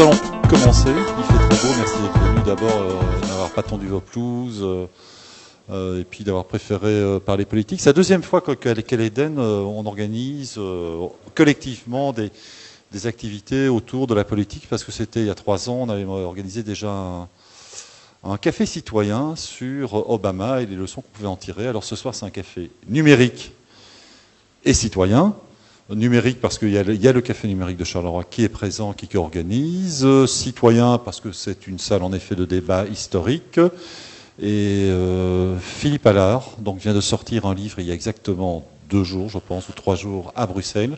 nous allons commencer. Il fait très beau. Merci d'être venu. D'abord, d'avoir pas tendu vos pelouses et puis d'avoir préféré parler politique. C'est la deuxième fois qu'avec l'Eden, on organise collectivement des activités autour de la politique, parce que c'était il y a 3 ans, on avait organisé déjà un café citoyen sur Obama et les leçons qu'on pouvait en tirer. Alors ce soir, c'est un café numérique et citoyen. Numérique parce qu'il y a le café numérique de Charleroi qui est présent, qui organise. Citoyen parce que c'est une salle en effet de débat historique. Et Philippe Allard donc, vient de sortir un livre il y a exactement 2 jours, je pense, ou 3 jours à Bruxelles,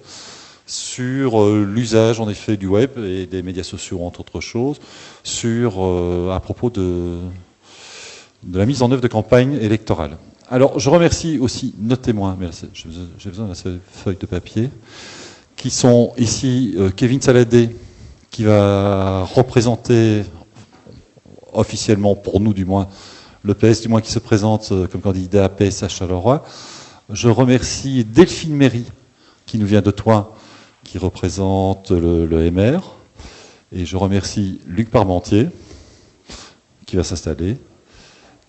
sur l'usage en effet du web et des médias sociaux, entre autres choses, à propos de la mise en œuvre de campagne électorale. Alors, je remercie aussi nos témoins, mais j'ai besoin de cette feuille de papier, qui sont ici Kevin Saladé, qui va représenter officiellement, pour nous du moins, le PS, du moins qui se présente comme candidat à PS à Charleroi. Je remercie Delphine Méry, qui nous vient de Thoin, qui représente le MR. Et je remercie Luc Parmentier, qui va s'installer,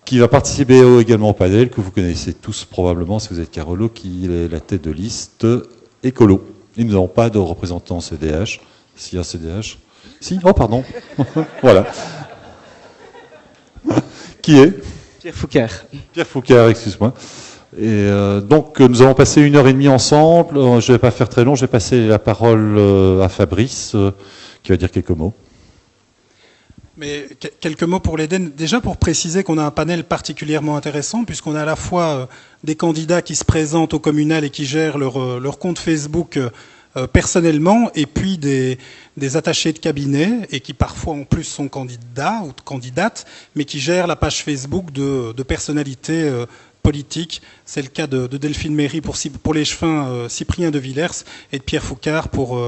qui va participer également au panel, que vous connaissez tous probablement si vous êtes Carolo, qui est la tête de liste écolo. Et nous n'avons pas de représentant CDH. S'il y a CDH. Si, oh pardon. Voilà. Qui est Pierre Foucard. Pierre Foucard, excuse-moi. Et donc nous allons passer 1h30 ensemble. Je ne vais pas faire très long, je vais passer la parole à Fabrice, qui va dire quelques mots. Mais quelques mots pour l'Eden. Déjà pour préciser qu'on a un panel particulièrement intéressant, puisqu'on a à la fois des candidats qui se présentent au communal et qui gèrent leur compte Facebook personnellement, et puis des attachés de cabinet, et qui parfois en plus sont candidats ou candidates, mais qui gèrent la page Facebook de personnalités politiques. C'est le cas de Delphine Méry pour l'échevin Cyprien de Villers, et de Pierre Foucard pour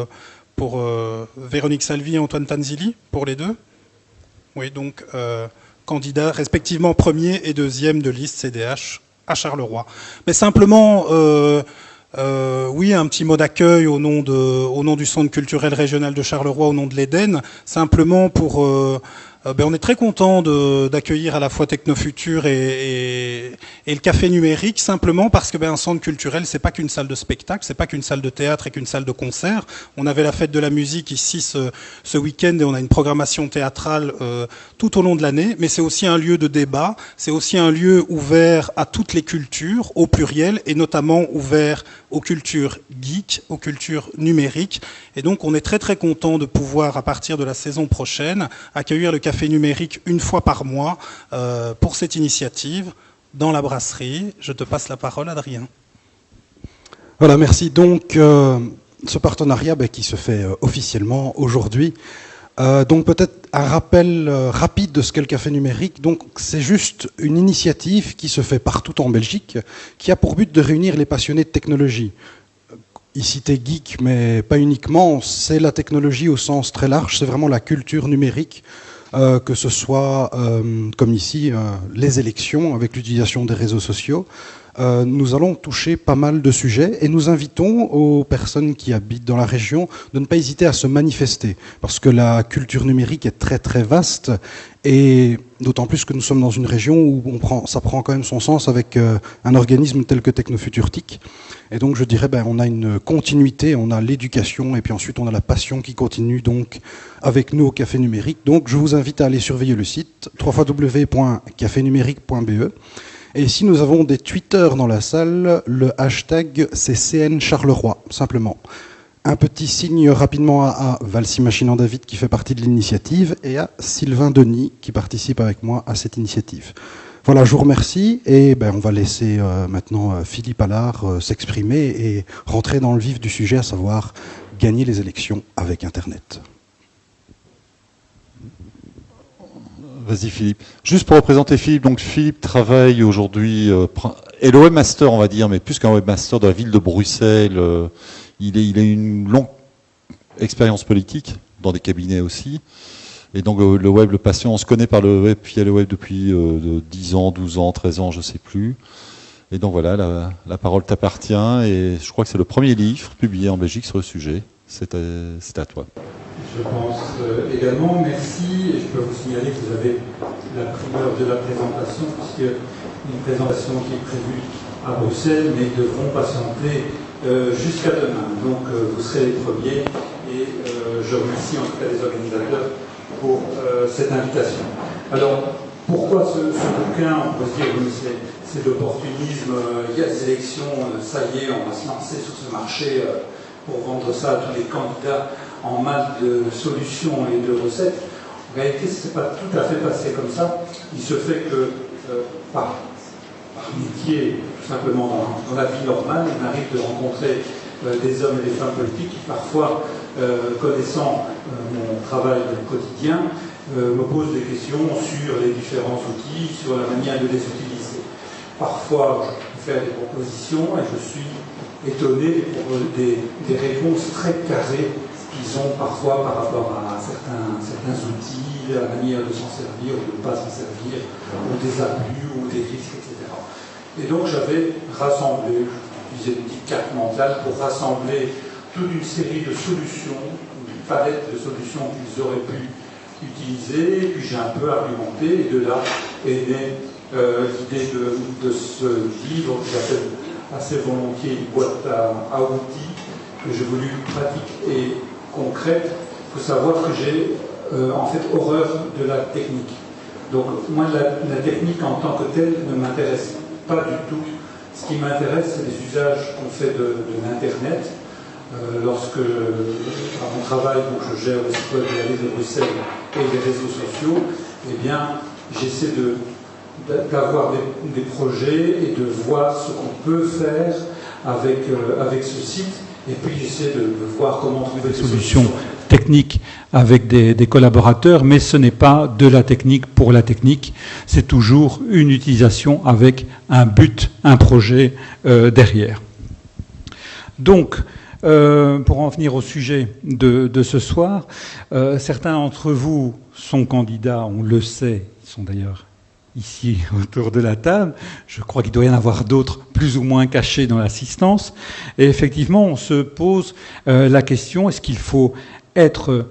Véronique Salvi et Antoine Tanzili, pour les deux. Oui, donc candidats respectivement premier et deuxième de liste CDH à Charleroi. Mais simplement, oui, un petit mot d'accueil au nom du Centre culturel régional de Charleroi, au nom de l'Eden, simplement pour... on est très content d'accueillir à la fois Technofutur et le café numérique, simplement parce que un centre culturel, c'est pas qu'une salle de spectacle, c'est pas qu'une salle de théâtre et qu'une salle de concert. On avait la fête de la musique ici ce week-end, et on a une programmation théâtrale tout au long de l'année, mais c'est aussi un lieu de débat, c'est aussi un lieu ouvert à toutes les cultures, au pluriel, et notamment ouvert aux cultures geeks, aux cultures numériques. Et donc on est très très content de pouvoir, à partir de la saison prochaine, accueillir le café numérique une fois par mois pour cette initiative dans la brasserie. Je te passe la parole, Adrien. Voilà, merci. Donc ce partenariat qui se fait officiellement aujourd'hui. Donc peut-être un rappel rapide de ce qu'est le café numérique. Donc c'est juste une initiative qui se fait partout en Belgique, qui a pour but de réunir les passionnés de technologie. Ici t'es geek, mais pas uniquement. C'est la technologie au sens très large. C'est vraiment la culture numérique. Que ce soit, comme ici, les élections avec l'utilisation des réseaux sociaux. Nous allons toucher pas mal de sujets et nous invitons aux personnes qui habitent dans la région de ne pas hésiter à se manifester, parce que la culture numérique est très très vaste, et d'autant plus que nous sommes dans une région où ça prend quand même son sens avec un organisme tel que Technofutur TIC. Et donc je dirais, on a une continuité, on a l'éducation, et puis ensuite on a la passion qui continue donc avec nous au Café Numérique. Donc je vous invite à aller surveiller le site www.cafenumérique.be. Et ici nous avons des tweeters dans la salle, le hashtag c'est CN Charleroi, simplement. Un petit signe rapidement à Valsi Machinant David qui fait partie de l'initiative, et à Sylvain Denis qui participe avec moi à cette initiative. Voilà, je vous remercie, et on va laisser maintenant Philippe Allard s'exprimer et rentrer dans le vif du sujet, à savoir gagner les élections avec Internet. Vas-y Philippe. Juste pour représenter Philippe, donc Philippe travaille aujourd'hui, est le webmaster on va dire, mais plus qu'un webmaster de la ville de Bruxelles. Il a une longue expérience politique, dans des cabinets aussi. Et donc le web le passionne, on se connaît par le web, via le web depuis 10 ans, 12 ans, 13 ans, je ne sais plus. Et donc voilà, la parole t'appartient, et je crois que c'est le premier livre publié en Belgique sur le sujet. C'est à toi. Je pense également. Merci. Et je peux vous signaler que vous avez la primeur de la présentation, puisque une présentation qui est prévue à Bruxelles, mais devront patienter jusqu'à demain. Donc vous serez les premiers. Et je remercie en tout cas les organisateurs pour cette invitation. Alors, pourquoi ce bouquin? On peut se dire, oui, c'est l'opportunisme, il y a des élections, ça y est, on va se lancer sur ce marché pour vendre ça à tous les candidats en masse de solutions et de recettes. En réalité, ce n'est pas tout à fait passé comme ça. Il se fait que, par métier, tout simplement dans la vie normale, il m'arrive de rencontrer des hommes et des femmes politiques qui, parfois, connaissant mon travail quotidien, me posent des questions sur les différents outils, sur la manière de les utiliser. Parfois, je peux faire des propositions et je suis étonné des réponses très carrées qu'ils ont parfois par rapport à certains outils, la manière de s'en servir ou de ne pas s'en servir, ou des abus ou des risques, etc. Et donc j'avais rassemblé, j'utilisais une petite carte mentale pour rassembler toute une série de solutions, une palette de solutions qu'ils auraient pu utiliser, et puis j'ai un peu argumenté, et de là est née l'idée de ce livre que j'appelle assez volontiers une boîte à outils, que j'ai voulu pratique et concrète. Il faut savoir que j'ai en fait horreur de la technique. Donc moi la technique en tant que telle ne m'intéresse pas du tout. Ce qui m'intéresse, c'est les usages qu'on fait de l'Internet. Lorsque, à mon travail, donc je gère le site web de la ville de Bruxelles et les réseaux sociaux, eh bien, j'essaie d'avoir des projets et de voir ce qu'on peut faire avec ce site, et puis j'essaie de voir comment trouver des solutions techniques avec des collaborateurs, mais ce n'est pas de la technique pour la technique, c'est toujours une utilisation avec un but, un projet derrière. Donc, pour en venir au sujet de ce soir, certains d'entre vous sont candidats, on le sait, ils sont d'ailleurs ici autour de la table. Je crois qu'il doit y en avoir d'autres plus ou moins cachés dans l'assistance. Et effectivement, on se pose la question, est-ce qu'il faut être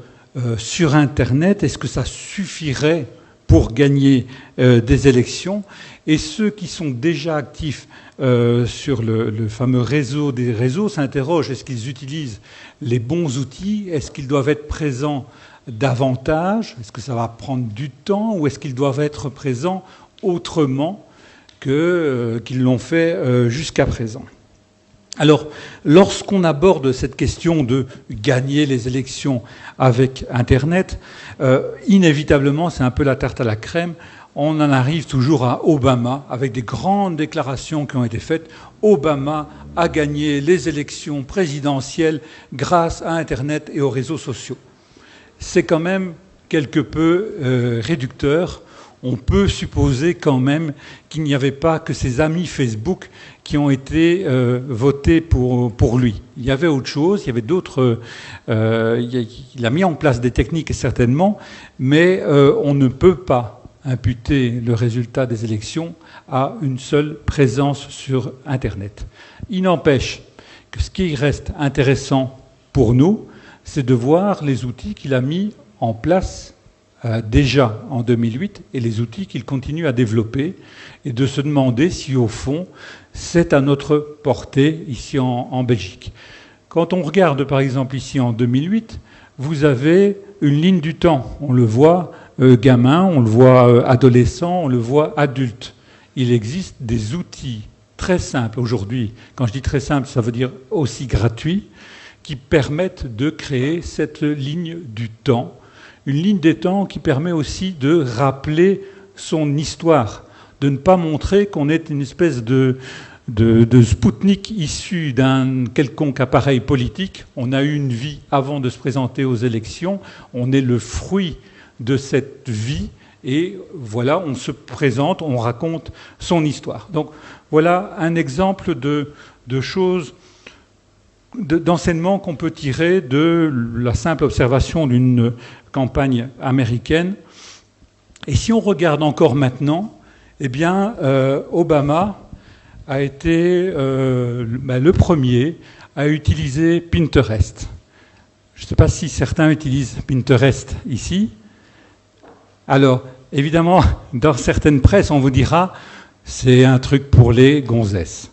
sur Internet? Est-ce que ça suffirait pour gagner des élections? Et ceux qui sont déjà actifs sur le fameux réseau des réseaux s'interrogent, est-ce qu'ils utilisent les bons outils? Est-ce qu'ils doivent être présents davantage? Est-ce que ça va prendre du temps? Ou est-ce qu'ils doivent être présents autrement qu'ils l'ont fait jusqu'à présent? Alors, lorsqu'on aborde cette question de gagner les élections avec Internet, inévitablement, c'est un peu la tarte à la crème, on en arrive toujours à Obama, avec des grandes déclarations qui ont été faites. Obama a gagné les élections présidentielles grâce à Internet et aux réseaux sociaux. C'est quand même quelque peu réducteur. On peut supposer quand même qu'il n'y avait pas que ses amis Facebook qui ont été votés pour lui. Il y avait autre chose, il y avait d'autres... il a mis en place des techniques certainement, mais on ne peut pas imputer le résultat des élections à une seule présence sur Internet. Il n'empêche que ce qui reste intéressant pour nous, c'est de voir les outils qu'il a mis en place déjà en 2008 et les outils qu'il continue à développer et de se demander si au fond c'est à notre portée ici en Belgique. Quand on regarde par exemple ici en 2008, vous avez une ligne du temps, on le voit gamin, on le voit adolescent, on le voit adulte. Il existe des outils très simples aujourd'hui, quand je dis très simple ça veut dire aussi gratuits, qui permettent de créer cette ligne du temps. Une ligne des temps qui permet aussi de rappeler son histoire, de ne pas montrer qu'on est une espèce de Spoutnik issu d'un quelconque appareil politique. On a eu une vie avant de se présenter aux élections, on est le fruit de cette vie, et voilà, on se présente, on raconte son histoire. Donc voilà un exemple de choses, d'enseignements qu'on peut tirer de la simple observation d'une campagne américaine. Et si on regarde encore maintenant, eh bien, Obama a été le premier à utiliser Pinterest. Je ne sais pas si certains utilisent Pinterest ici. Alors, évidemment, dans certaines presses, on vous dira c'est un truc pour les gonzesses.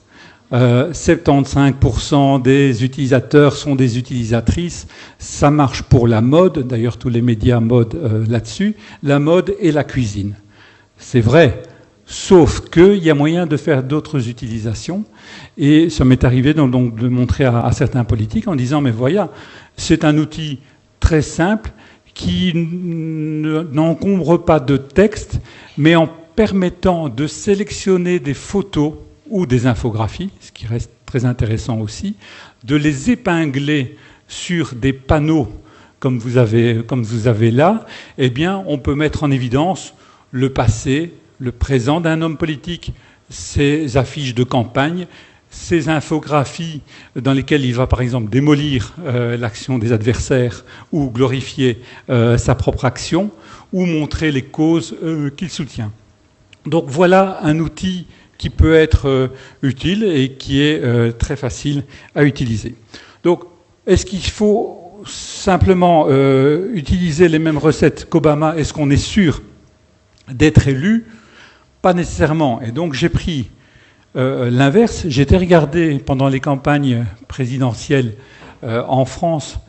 75% des utilisateurs sont des utilisatrices. Ça marche pour la mode. D'ailleurs, tous les médias mode là-dessus. La mode et la cuisine. C'est vrai. Sauf qu'il y a moyen de faire d'autres utilisations. Et ça m'est arrivé donc de montrer à certains politiques en disant, mais voilà, c'est un outil très simple qui n'encombre pas de texte, mais en permettant de sélectionner des photos ou des infographies, ce qui reste très intéressant aussi, de les épingler sur des panneaux comme vous avez là, eh bien, on peut mettre en évidence le passé, le présent d'un homme politique, ses affiches de campagne, ces infographies dans lesquelles il va par exemple démolir l'action des adversaires ou glorifier sa propre action ou montrer les causes qu'il soutient. Donc voilà un outil qui peut être utile et qui est très facile à utiliser. Donc est-ce qu'il faut simplement utiliser les mêmes recettes qu'Obama? Est-ce qu'on est sûr d'être élu? Pas nécessairement. Et donc j'ai pris l'inverse. J'ai été regardé pendant les campagnes présidentielles en France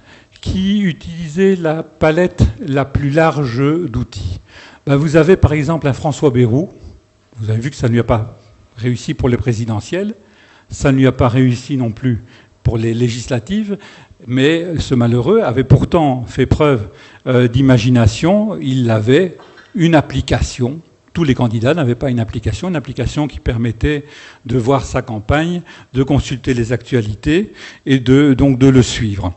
qui utilisait la palette la plus large d'outils. Ben, vous avez par exemple un François Bayrou. Vous avez vu que ça ne lui a pas réussi pour les présidentielles. Ça ne lui a pas réussi non plus pour les législatives. Mais ce malheureux avait pourtant fait preuve d'imagination. Il avait une application. Tous les candidats n'avaient pas une application qui permettait de voir sa campagne, de consulter les actualités et donc de le suivre.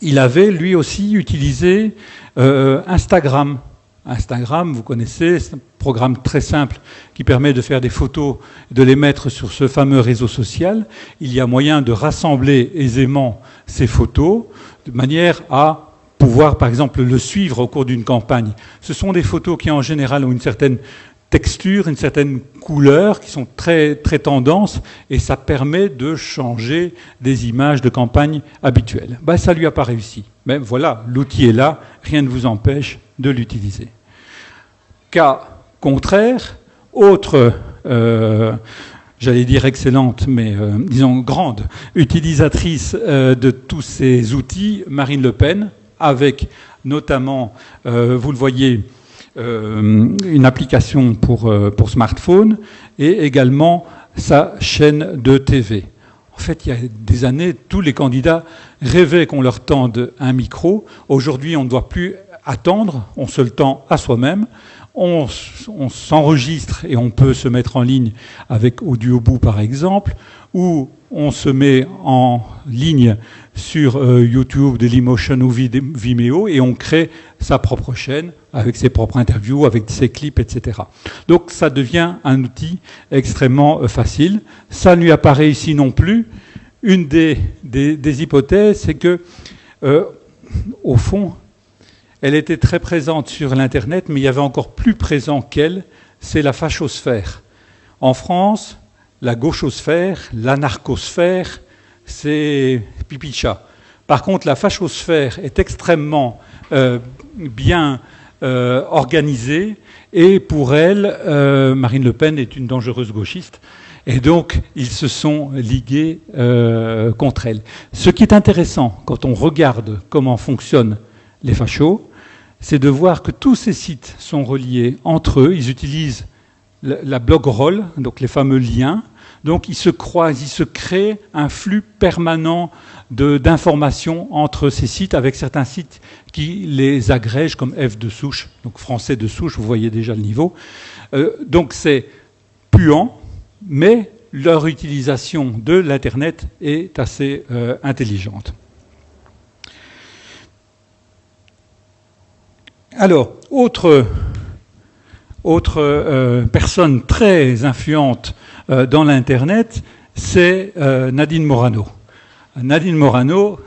Il avait lui aussi utilisé Instagram. Instagram, vous connaissez, c'est un programme très simple qui permet de faire des photos, de les mettre sur ce fameux réseau social. Il y a moyen de rassembler aisément ces photos de manière à pouvoir, par exemple, le suivre au cours d'une campagne. Ce sont des photos qui, en général, ont une certaine texture, une certaine couleur, qui sont très, très tendances, et ça permet de changer des images de campagne habituelles. Ben, ça ne lui a pas réussi. Mais voilà, l'outil est là, rien ne vous empêche de l'utiliser. Cas contraire, autre, j'allais dire excellente, mais disons grande utilisatrice de tous ces outils, Marine Le Pen, avec notamment, vous le voyez, une application pour smartphone et également sa chaîne de TV. En fait, il y a des années, tous les candidats rêvaient qu'on leur tende un micro. Aujourd'hui, on ne doit plus attendre, on se le tend à soi-même. On s'enregistre et on peut se mettre en ligne avec Audioboo par exemple, ou on se met en ligne sur YouTube, Dailymotion ou Vimeo et on crée sa propre chaîne avec ses propres interviews, avec ses clips, etc. Donc ça devient un outil extrêmement facile. Ça ne lui a pas réussi non plus. Une des hypothèses, c'est que, au fond, elle était très présente sur l'Internet, mais il y avait encore plus présent qu'elle, c'est la fachosphère. En France, la gauchosphère, l'anarchosphère, c'est pipi de chat. Par contre, la fachosphère est extrêmement bien organisée, et pour elle, Marine Le Pen est une dangereuse gauchiste, et donc ils se sont ligués contre elle. Ce qui est intéressant, quand on regarde comment fonctionnent les fachos, c'est de voir que tous ces sites sont reliés entre eux. Ils utilisent la blogroll, donc les fameux liens. Donc ils se croisent, ils se créent un flux permanent d'informations entre ces sites, avec certains sites qui les agrègent comme F de souche, donc français de souche, vous voyez déjà le niveau. Donc c'est puant, mais leur utilisation de l'Internet est assez intelligente. Alors, autre personne très influente dans l'Internet, c'est Nadine Morano. Nadine Morano,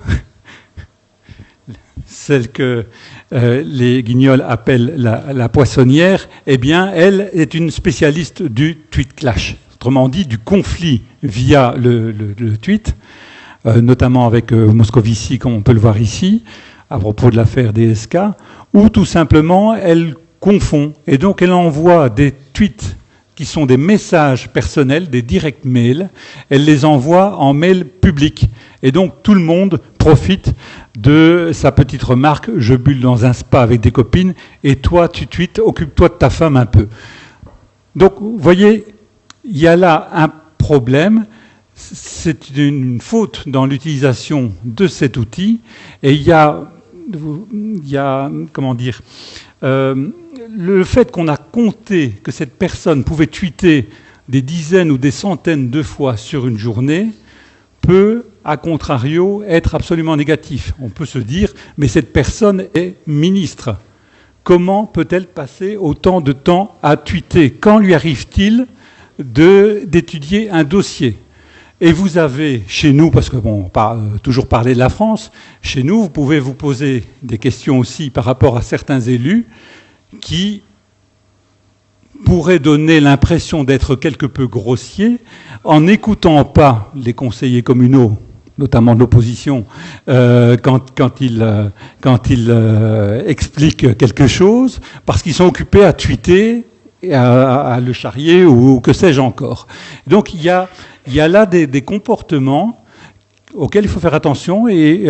celle que les guignols appellent la poissonnière, eh bien, elle est une spécialiste du tweet clash, autrement dit du conflit via le tweet. notamment avec Moscovici, comme on peut le voir ici, à propos de l'affaire DSK, ou tout simplement elle confond, et donc elle envoie des tweets qui sont des messages personnels, des direct mails, elle les envoie en mail public. Et donc tout le monde profite de sa petite remarque, je bulle dans un spa avec des copines, et toi tu tweets, occupe-toi de ta femme un peu. Donc vous voyez, il y a là un problème, c'est une faute dans l'utilisation de cet outil, et il y a comment dire, le fait qu'on a compté que cette personne pouvait tweeter des dizaines ou des centaines de fois sur une journée peut, à contrario, être absolument négatif. On peut se dire, mais cette personne est ministre. Comment peut-elle passer autant de temps à tweeter? Quand lui arrive-t-il d'étudier un dossier? Et vous avez, chez nous, parce que bon, on va toujours parler de la France, chez nous, vous pouvez vous poser des questions aussi par rapport à certains élus qui pourraient donner l'impression d'être quelque peu grossiers en n'écoutant pas les conseillers communaux, notamment de l'opposition, quand ils expliquent quelque chose, parce qu'ils sont occupés à tweeter, à le charrier ou que sais-je encore. Donc il y a là des comportements auxquels il faut faire attention et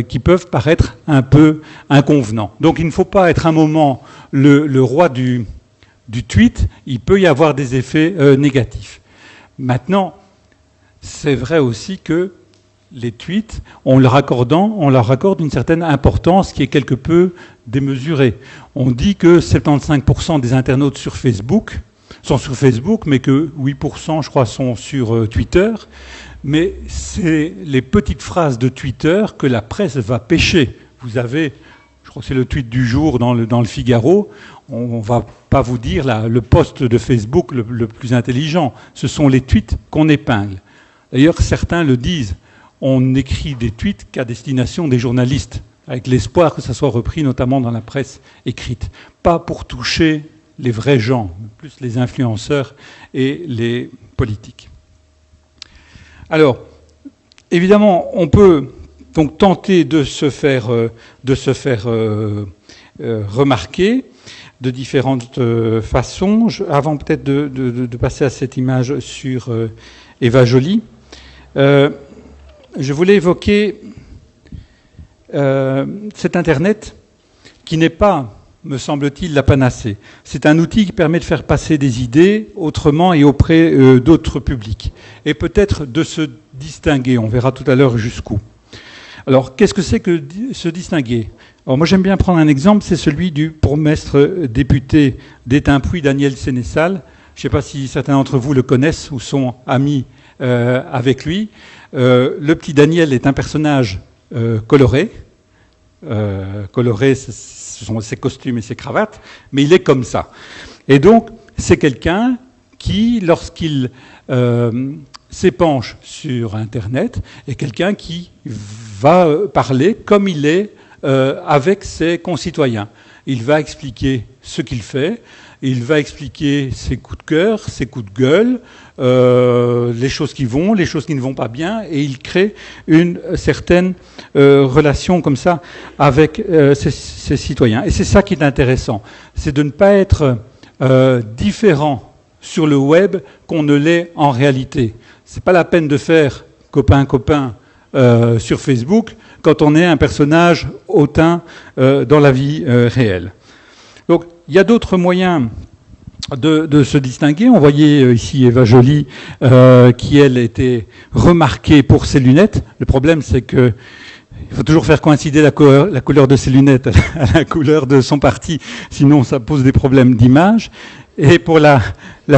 qui peuvent paraître un peu inconvenants. Donc il ne faut pas être un moment le roi du tweet, il peut y avoir des effets négatifs. Maintenant, c'est vrai aussi que les tweets, on leur accorde une certaine importance qui est quelque peu démesurée. On dit que 75% des internautes sont sur Facebook, mais que 8%, je crois, sont sur Twitter. Mais c'est les petites phrases de Twitter que la presse va pêcher. Vous avez, je crois que c'est le tweet du jour dans le Figaro, on ne va pas vous dire le post de Facebook le plus intelligent. Ce sont les tweets qu'on épingle. D'ailleurs, certains le disent. On écrit des tweets qu'à destination des journalistes, avec l'espoir que ça soit repris notamment dans la presse écrite. Pas pour toucher les vrais gens, plus les influenceurs et les politiques. Alors, évidemment, on peut donc tenter de se faire remarquer de différentes façons. Avant peut-être de passer à cette image sur Eva Joly, je voulais évoquer cet Internet qui n'est pas, me semble-t-il, la panacée. C'est un outil qui permet de faire passer des idées autrement et auprès d'autres publics. Et peut-être de se distinguer. On verra tout à l'heure jusqu'où. Alors, qu'est-ce que c'est que se distinguer? Alors, moi, j'aime bien prendre un exemple, c'est celui du bourgmestre député d'Étain-Puy, Daniel Sénéchal. Je ne sais pas si certains d'entre vous le connaissent ou sont amis avec lui. Le petit Daniel est un personnage coloré. Coloré, ce sont ses costumes et ses cravates, mais il est comme ça. Et donc, c'est quelqu'un qui, lorsqu'il s'épanche sur Internet, est quelqu'un qui va parler comme il est avec ses concitoyens. Il va expliquer ce qu'il fait, il va expliquer ses coups de cœur, ses coups de gueule, les choses qui vont, les choses qui ne vont pas bien, et il crée une certaine relation comme ça avec ses citoyens. Et c'est ça qui est intéressant, c'est de ne pas être différent sur le web qu'on ne l'est en réalité. C'est pas la peine de faire copain-copain sur Facebook quand on est un personnage hautain dans la vie réelle. Donc, il y a d'autres moyens de se distinguer. On voyait ici Eva Joly, qui, elle, était remarquée pour ses lunettes. Le problème, c'est que il faut toujours faire coïncider la couleur de ses lunettes à la couleur de son parti, sinon ça pose des problèmes d'image. Et pour la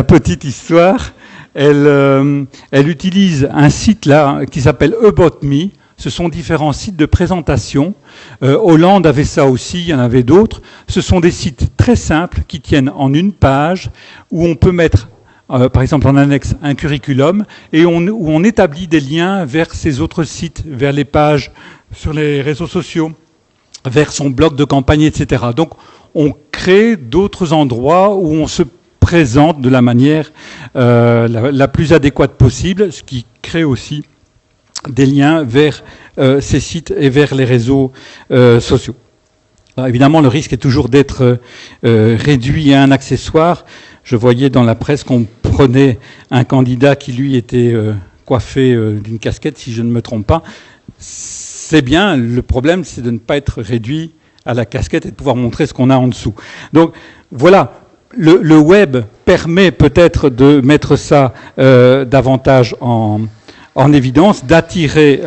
petite histoire, elle utilise un site là qui s'appelle About Me. Ce sont différents sites de présentation. Hollande avait ça aussi, il y en avait d'autres. Ce sont des sites très simples qui tiennent en une page où on peut mettre, par exemple en annexe, un curriculum et où on établit des liens vers ces autres sites, vers les pages sur les réseaux sociaux, vers son blog de campagne, etc. Donc on crée d'autres endroits où on se présente de la manière la plus adéquate possible, ce qui crée aussi des liens vers ces sites et vers les réseaux sociaux. Alors, évidemment, le risque est toujours d'être réduit à un accessoire. Je voyais dans la presse qu'on prenait un candidat qui, lui, était coiffé d'une casquette, si je ne me trompe pas. C'est bien, le problème, c'est de ne pas être réduit à la casquette et de pouvoir montrer ce qu'on a en dessous. Donc, voilà, le web permet peut-être de mettre ça davantage en évidence, d'attirer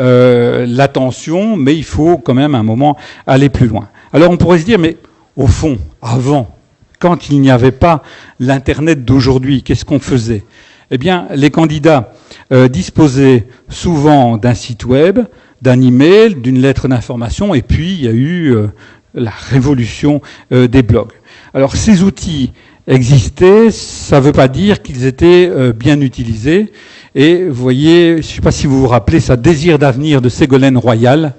l'attention, mais il faut quand même à un moment aller plus loin. Alors on pourrait se dire, mais au fond, avant, quand il n'y avait pas l'Internet d'aujourd'hui, qu'est-ce qu'on faisait? Eh bien, les candidats disposaient souvent d'un site web, d'un email, d'une lettre d'information, et puis il y a eu la révolution des blogs. Alors ces outils existaient, ça ne veut pas dire qu'ils étaient bien utilisés. Et vous voyez, je ne sais pas si vous vous rappelez, ça Désir d'avenir de Ségolène Royal.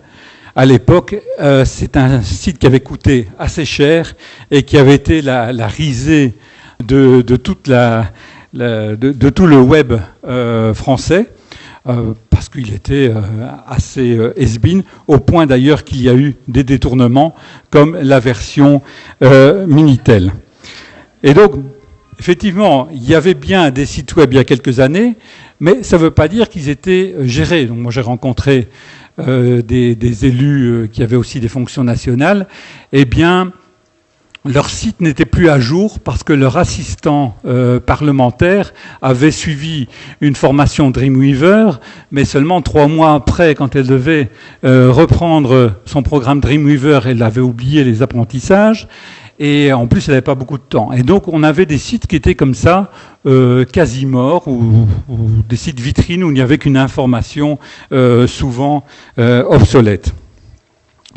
À l'époque, c'est un site qui avait coûté assez cher et qui avait été la risée de tout le web français, parce qu'il était assez has-been, au point d'ailleurs qu'il y a eu des détournements, comme la version Minitel. Et donc, effectivement, il y avait bien des sites web il y a quelques années, mais ça ne veut pas dire qu'ils étaient gérés. Donc moi, j'ai rencontré des élus qui avaient aussi des fonctions nationales. Eh bien, leur site n'était plus à jour parce que leur assistant parlementaire avait suivi une formation Dreamweaver, mais seulement 3 mois après, quand elle devait reprendre son programme Dreamweaver, elle avait oublié les apprentissages. Et en plus, elle n'avait pas beaucoup de temps. Et donc, on avait des sites qui étaient comme ça, quasi morts, ou des sites vitrines où il n'y avait qu'une information souvent obsolète.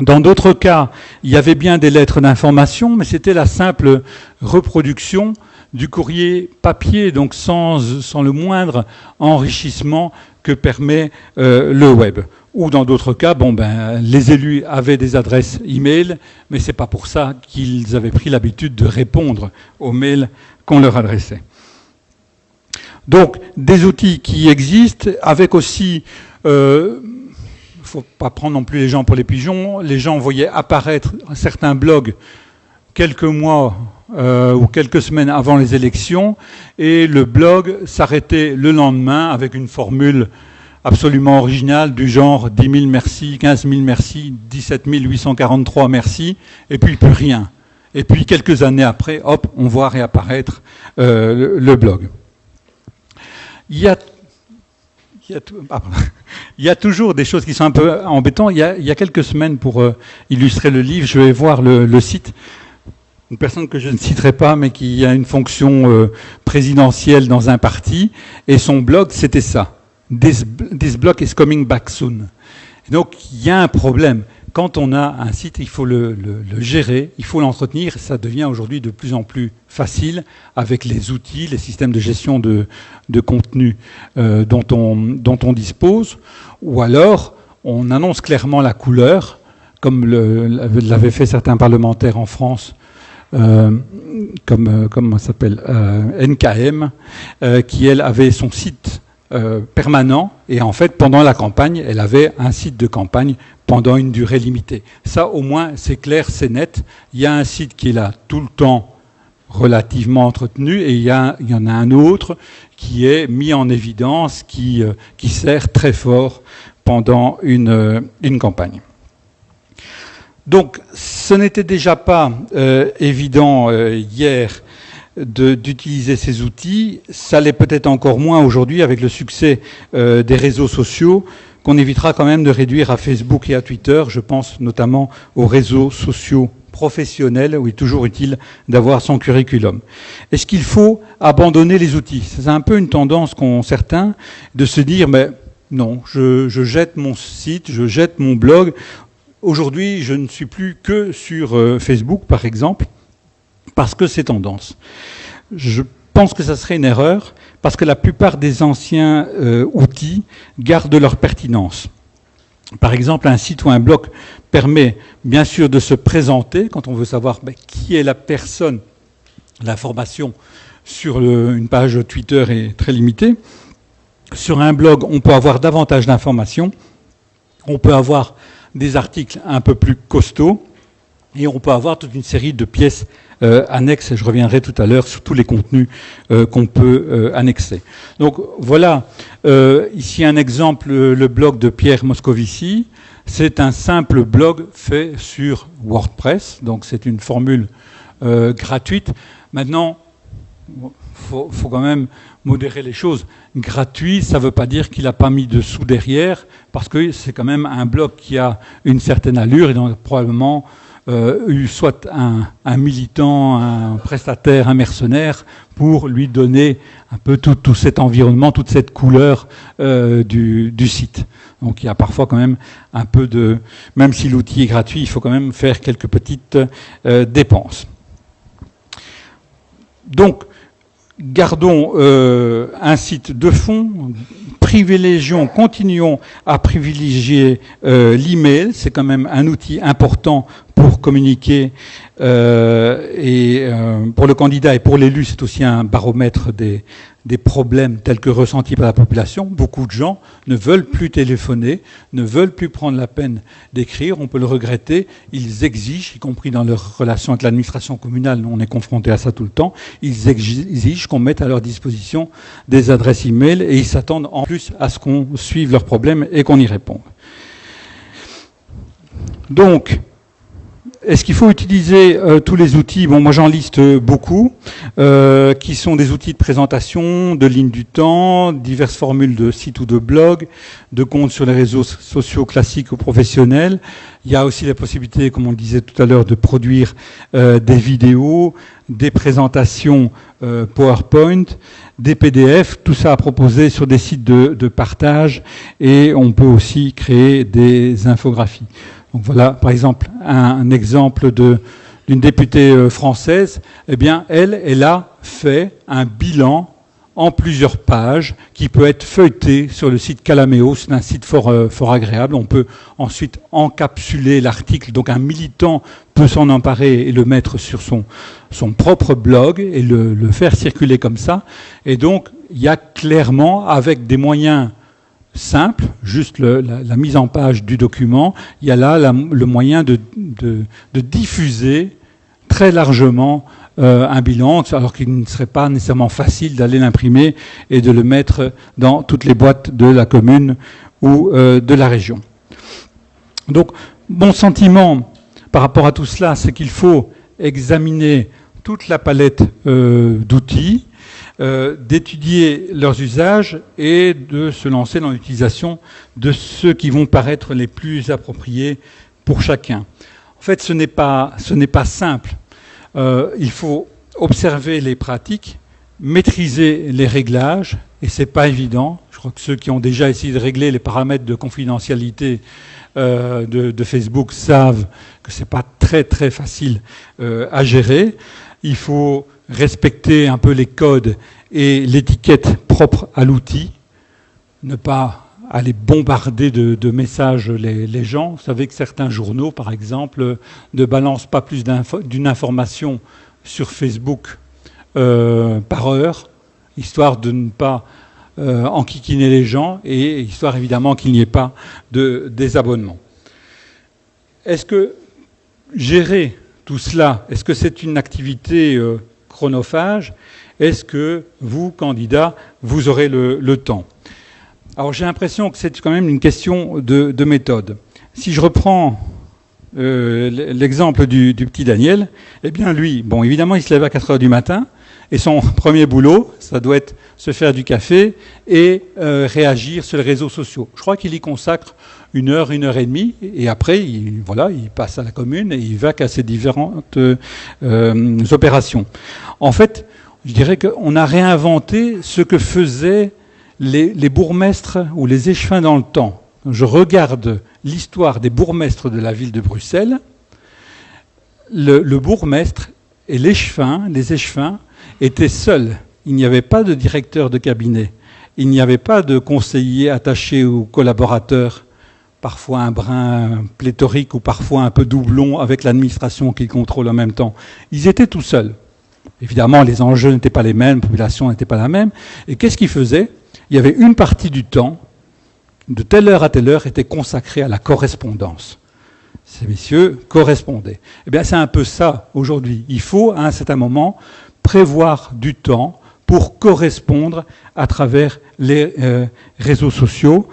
Dans d'autres cas, il y avait bien des lettres d'information, mais c'était la simple reproduction du courrier papier, donc sans le moindre enrichissement que permet le web. Ou dans d'autres cas, les élus avaient des adresses e-mail, mais c'est pas pour ça qu'ils avaient pris l'habitude de répondre aux mails qu'on leur adressait. Donc, des outils qui existent, avec aussi, faut pas prendre non plus les gens pour les pigeons, les gens voyaient apparaître certains blogs quelques mois ou quelques semaines avant les élections, et le blog s'arrêtait le lendemain avec une formule absolument original du genre 10 000 merci, 15 000 merci, 17 843 merci, et puis plus rien. Et puis quelques années après, hop, on voit réapparaître le blog. Il y a toujours des choses qui sont un peu embêtantes. Il y a quelques semaines, pour illustrer le livre, je vais voir le site, une personne que je ne citerai pas, mais qui a une fonction présidentielle dans un parti, et son blog, c'était ça. This blog is coming back soon. Et donc, il y a un problème. Quand on a un site, il faut le gérer, il faut l'entretenir. Ça devient aujourd'hui de plus en plus facile avec les outils, les systèmes de gestion de contenu dont on dispose. Ou alors, on annonce clairement la couleur, comme l'avaient fait certains parlementaires en France, comme ça s'appelle, NKM, qui, elle, avait son site permanent, et en fait, pendant la campagne, elle avait un site de campagne pendant une durée limitée. Ça, au moins, c'est clair, c'est net. Il y a un site qui est là tout le temps, relativement entretenu, et il y en a un autre qui est mis en évidence, qui sert très fort pendant une campagne. Donc, ce n'était déjà pas évident hier d'utiliser ces outils. Ça l'est peut-être encore moins aujourd'hui avec le succès des réseaux sociaux, qu'on évitera quand même de réduire à Facebook et à Twitter. Je pense notamment aux réseaux sociaux professionnels où il est toujours utile d'avoir son curriculum. Est-ce qu'il faut abandonner les outils? C'est un peu une tendance qu'ont certains de se dire, mais non, je jette mon site, je jette mon blog. Aujourd'hui, je ne suis plus que sur Facebook, par exemple, parce que c'est tendance. Je pense que ça serait une erreur, parce que la plupart des anciens outils gardent leur pertinence. Par exemple, un site ou un blog permet bien sûr de se présenter, quand on veut savoir qui est la personne. L'information sur une page Twitter est très limitée. sur un blog, on peut avoir davantage d'informations, on peut avoir des articles un peu plus costauds, et on peut avoir toute une série de pièces annexes, et je reviendrai tout à l'heure sur tous les contenus qu'on peut annexer. Donc voilà, ici un exemple, le blog de Pierre Moscovici. C'est un simple blog fait sur WordPress, donc c'est une formule gratuite. Maintenant, faut quand même modérer les choses. Gratuit, ça ne veut pas dire qu'il n'a pas mis de sous derrière, parce que c'est quand même un blog qui a une certaine allure, et donc probablement eu soit un militant, un prestataire, un mercenaire, pour lui donner un peu tout cet environnement, toute cette couleur du site. Donc il y a parfois quand même un peu de... Même si l'outil est gratuit, il faut quand même faire quelques petites dépenses. Donc, gardons un site de fond, continuons à privilégier l'email, c'est quand même un outil important pour communiquer et pour le candidat et pour l'élu, c'est aussi un baromètre des problèmes tels que ressentis par la population. Beaucoup de gens ne veulent plus téléphoner, ne veulent plus prendre la peine d'écrire, on peut le regretter, ils exigent, y compris dans leur relation avec l'administration communale, on est confronté à ça tout le temps, ils exigent qu'on mette à leur disposition des adresses e-mail et ils s'attendent en plus à ce qu'on suive leurs problèmes et qu'on y réponde. Donc, est-ce qu'il faut utiliser tous les outils? Bon, moi j'en liste beaucoup, qui sont des outils de présentation, de ligne du temps, diverses formules de sites ou de blogs, de comptes sur les réseaux sociaux classiques ou professionnels. Il y a aussi la possibilité, comme on le disait tout à l'heure, de produire des vidéos, des présentations PowerPoint, des PDF, tout ça à proposer sur des sites de partage, et on peut aussi créer des infographies. Donc voilà, par exemple, un exemple d'une députée française. Eh bien, elle a fait un bilan en plusieurs pages qui peut être feuilleté sur le site Calaméo. C'est un site fort agréable. On peut ensuite encapsuler l'article. Donc un militant peut s'en emparer et le mettre sur son propre blog et le faire circuler comme ça. Et donc, il y a clairement, avec des moyens simple, juste la mise en page du document, il y a là le moyen de diffuser très largement un bilan, alors qu'il ne serait pas nécessairement facile d'aller l'imprimer et de le mettre dans toutes les boîtes de la commune ou de la région. Donc, mon sentiment par rapport à tout cela, c'est qu'il faut examiner toute la palette d'outils, d'étudier leurs usages et de se lancer dans l'utilisation de ceux qui vont paraître les plus appropriés pour chacun. En fait, ce n'est pas simple. Il faut observer les pratiques, maîtriser les réglages, et c'est pas évident. Je crois que ceux qui ont déjà essayé de régler les paramètres de confidentialité de Facebook savent que c'est pas très très facile à gérer. Il faut respecter un peu les codes et l'étiquette propre à l'outil, ne pas aller bombarder de messages les gens. Vous savez que certains journaux, par exemple, ne balancent pas plus d'une information sur Facebook par heure, histoire de ne pas enquiquiner les gens et histoire évidemment qu'il n'y ait pas de désabonnement. Est-ce que gérer tout cela, est-ce que c'est une activité chronophage? Est-ce que vous, candidats, vous aurez le temps? Alors j'ai l'impression que c'est quand même une question de méthode. Si je reprends l'exemple du petit Daniel, eh bien lui, bon évidemment il se lève à 4 heures du matin, et son premier boulot, ça doit être se faire du café et réagir sur les réseaux sociaux. Je crois qu'il y consacre 1 heure, 1 heure et demie, et après, il passe à la commune et il va qu'à ses différentes opérations. En fait, je dirais qu'on a réinventé ce que faisaient les bourgmestres ou les échevins dans le temps. Je regarde l'histoire des bourgmestres de la ville de Bruxelles. Le bourgmestre et les échevins étaient seuls. Il n'y avait pas de directeur de cabinet. Il n'y avait pas de conseiller attaché ou collaborateur, parfois un brin pléthorique ou parfois un peu doublon avec l'administration qu'ils contrôlent en même temps. Ils étaient tout seuls. Évidemment, les enjeux n'étaient pas les mêmes, la population n'était pas la même. Et qu'est-ce qu'ils faisaient? il y avait une partie du temps, de telle heure à telle heure, était consacrée à la correspondance. Ces messieurs correspondaient. Eh bien, c'est un peu ça aujourd'hui. Il faut, à un certain moment, prévoir du temps pour correspondre à travers les réseaux sociaux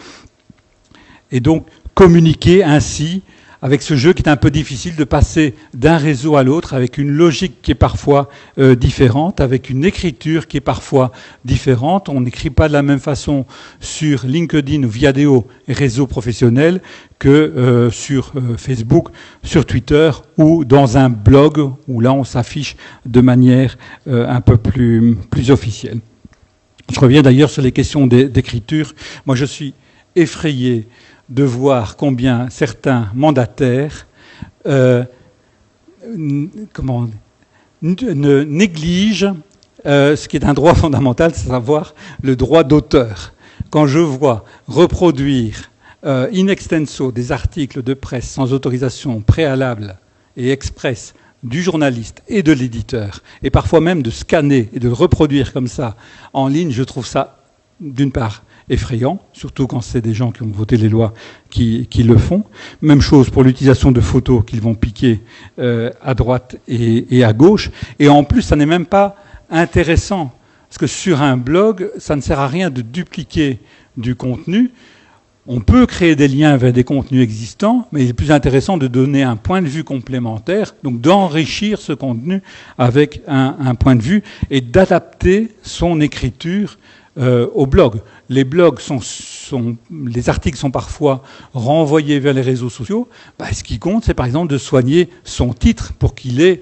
et donc communiquer ainsi avec ce jeu qui est un peu difficile de passer d'un réseau à l'autre, avec une logique qui est parfois différente, avec une écriture qui est parfois différente. On n'écrit pas de la même façon sur LinkedIn ou Viadeo, réseau professionnel, que sur Facebook, sur Twitter ou dans un blog où là on s'affiche de manière un peu plus officielle. Je reviens d'ailleurs sur les questions d'écriture. Moi je suis effrayé de voir combien certains mandataires négligent ce qui est un droit fondamental, c'est à savoir le droit d'auteur. Quand je vois reproduire in extenso des articles de presse sans autorisation préalable et express du journaliste et de l'éditeur, et parfois même de scanner et de le reproduire comme ça en ligne, je trouve ça, d'une part, effrayant, surtout quand c'est des gens qui ont voté les lois qui le font. Même chose pour l'utilisation de photos qu'ils vont piquer à droite et à gauche. Et en plus, ça n'est même pas intéressant, parce que sur un blog, ça ne sert à rien de dupliquer du contenu. On peut créer des liens vers des contenus existants, mais il est plus intéressant de donner un point de vue complémentaire, donc d'enrichir ce contenu avec un point de vue et d'adapter son écriture au blog. Les blogs les articles sont parfois renvoyés vers les réseaux sociaux. Ce qui compte, c'est par exemple de soigner son titre pour qu'il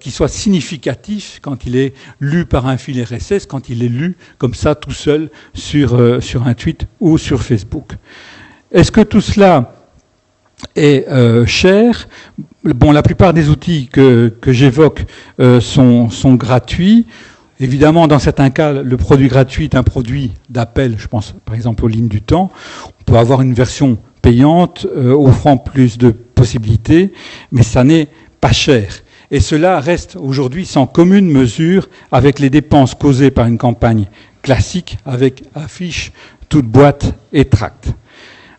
soit significatif quand il est lu par un fil RSS, quand il est lu comme ça tout seul sur un tweet ou sur Facebook. Est-ce que tout cela est cher ? Bon, la plupart des outils que j'évoque sont gratuits. Évidemment, dans certains cas, le produit gratuit est un produit d'appel, je pense par exemple aux lignes du temps. On peut avoir une version payante, offrant plus de possibilités, mais ça n'est pas cher. Et cela reste aujourd'hui sans commune mesure avec les dépenses causées par une campagne classique, avec affiches, toute boîte et tracts.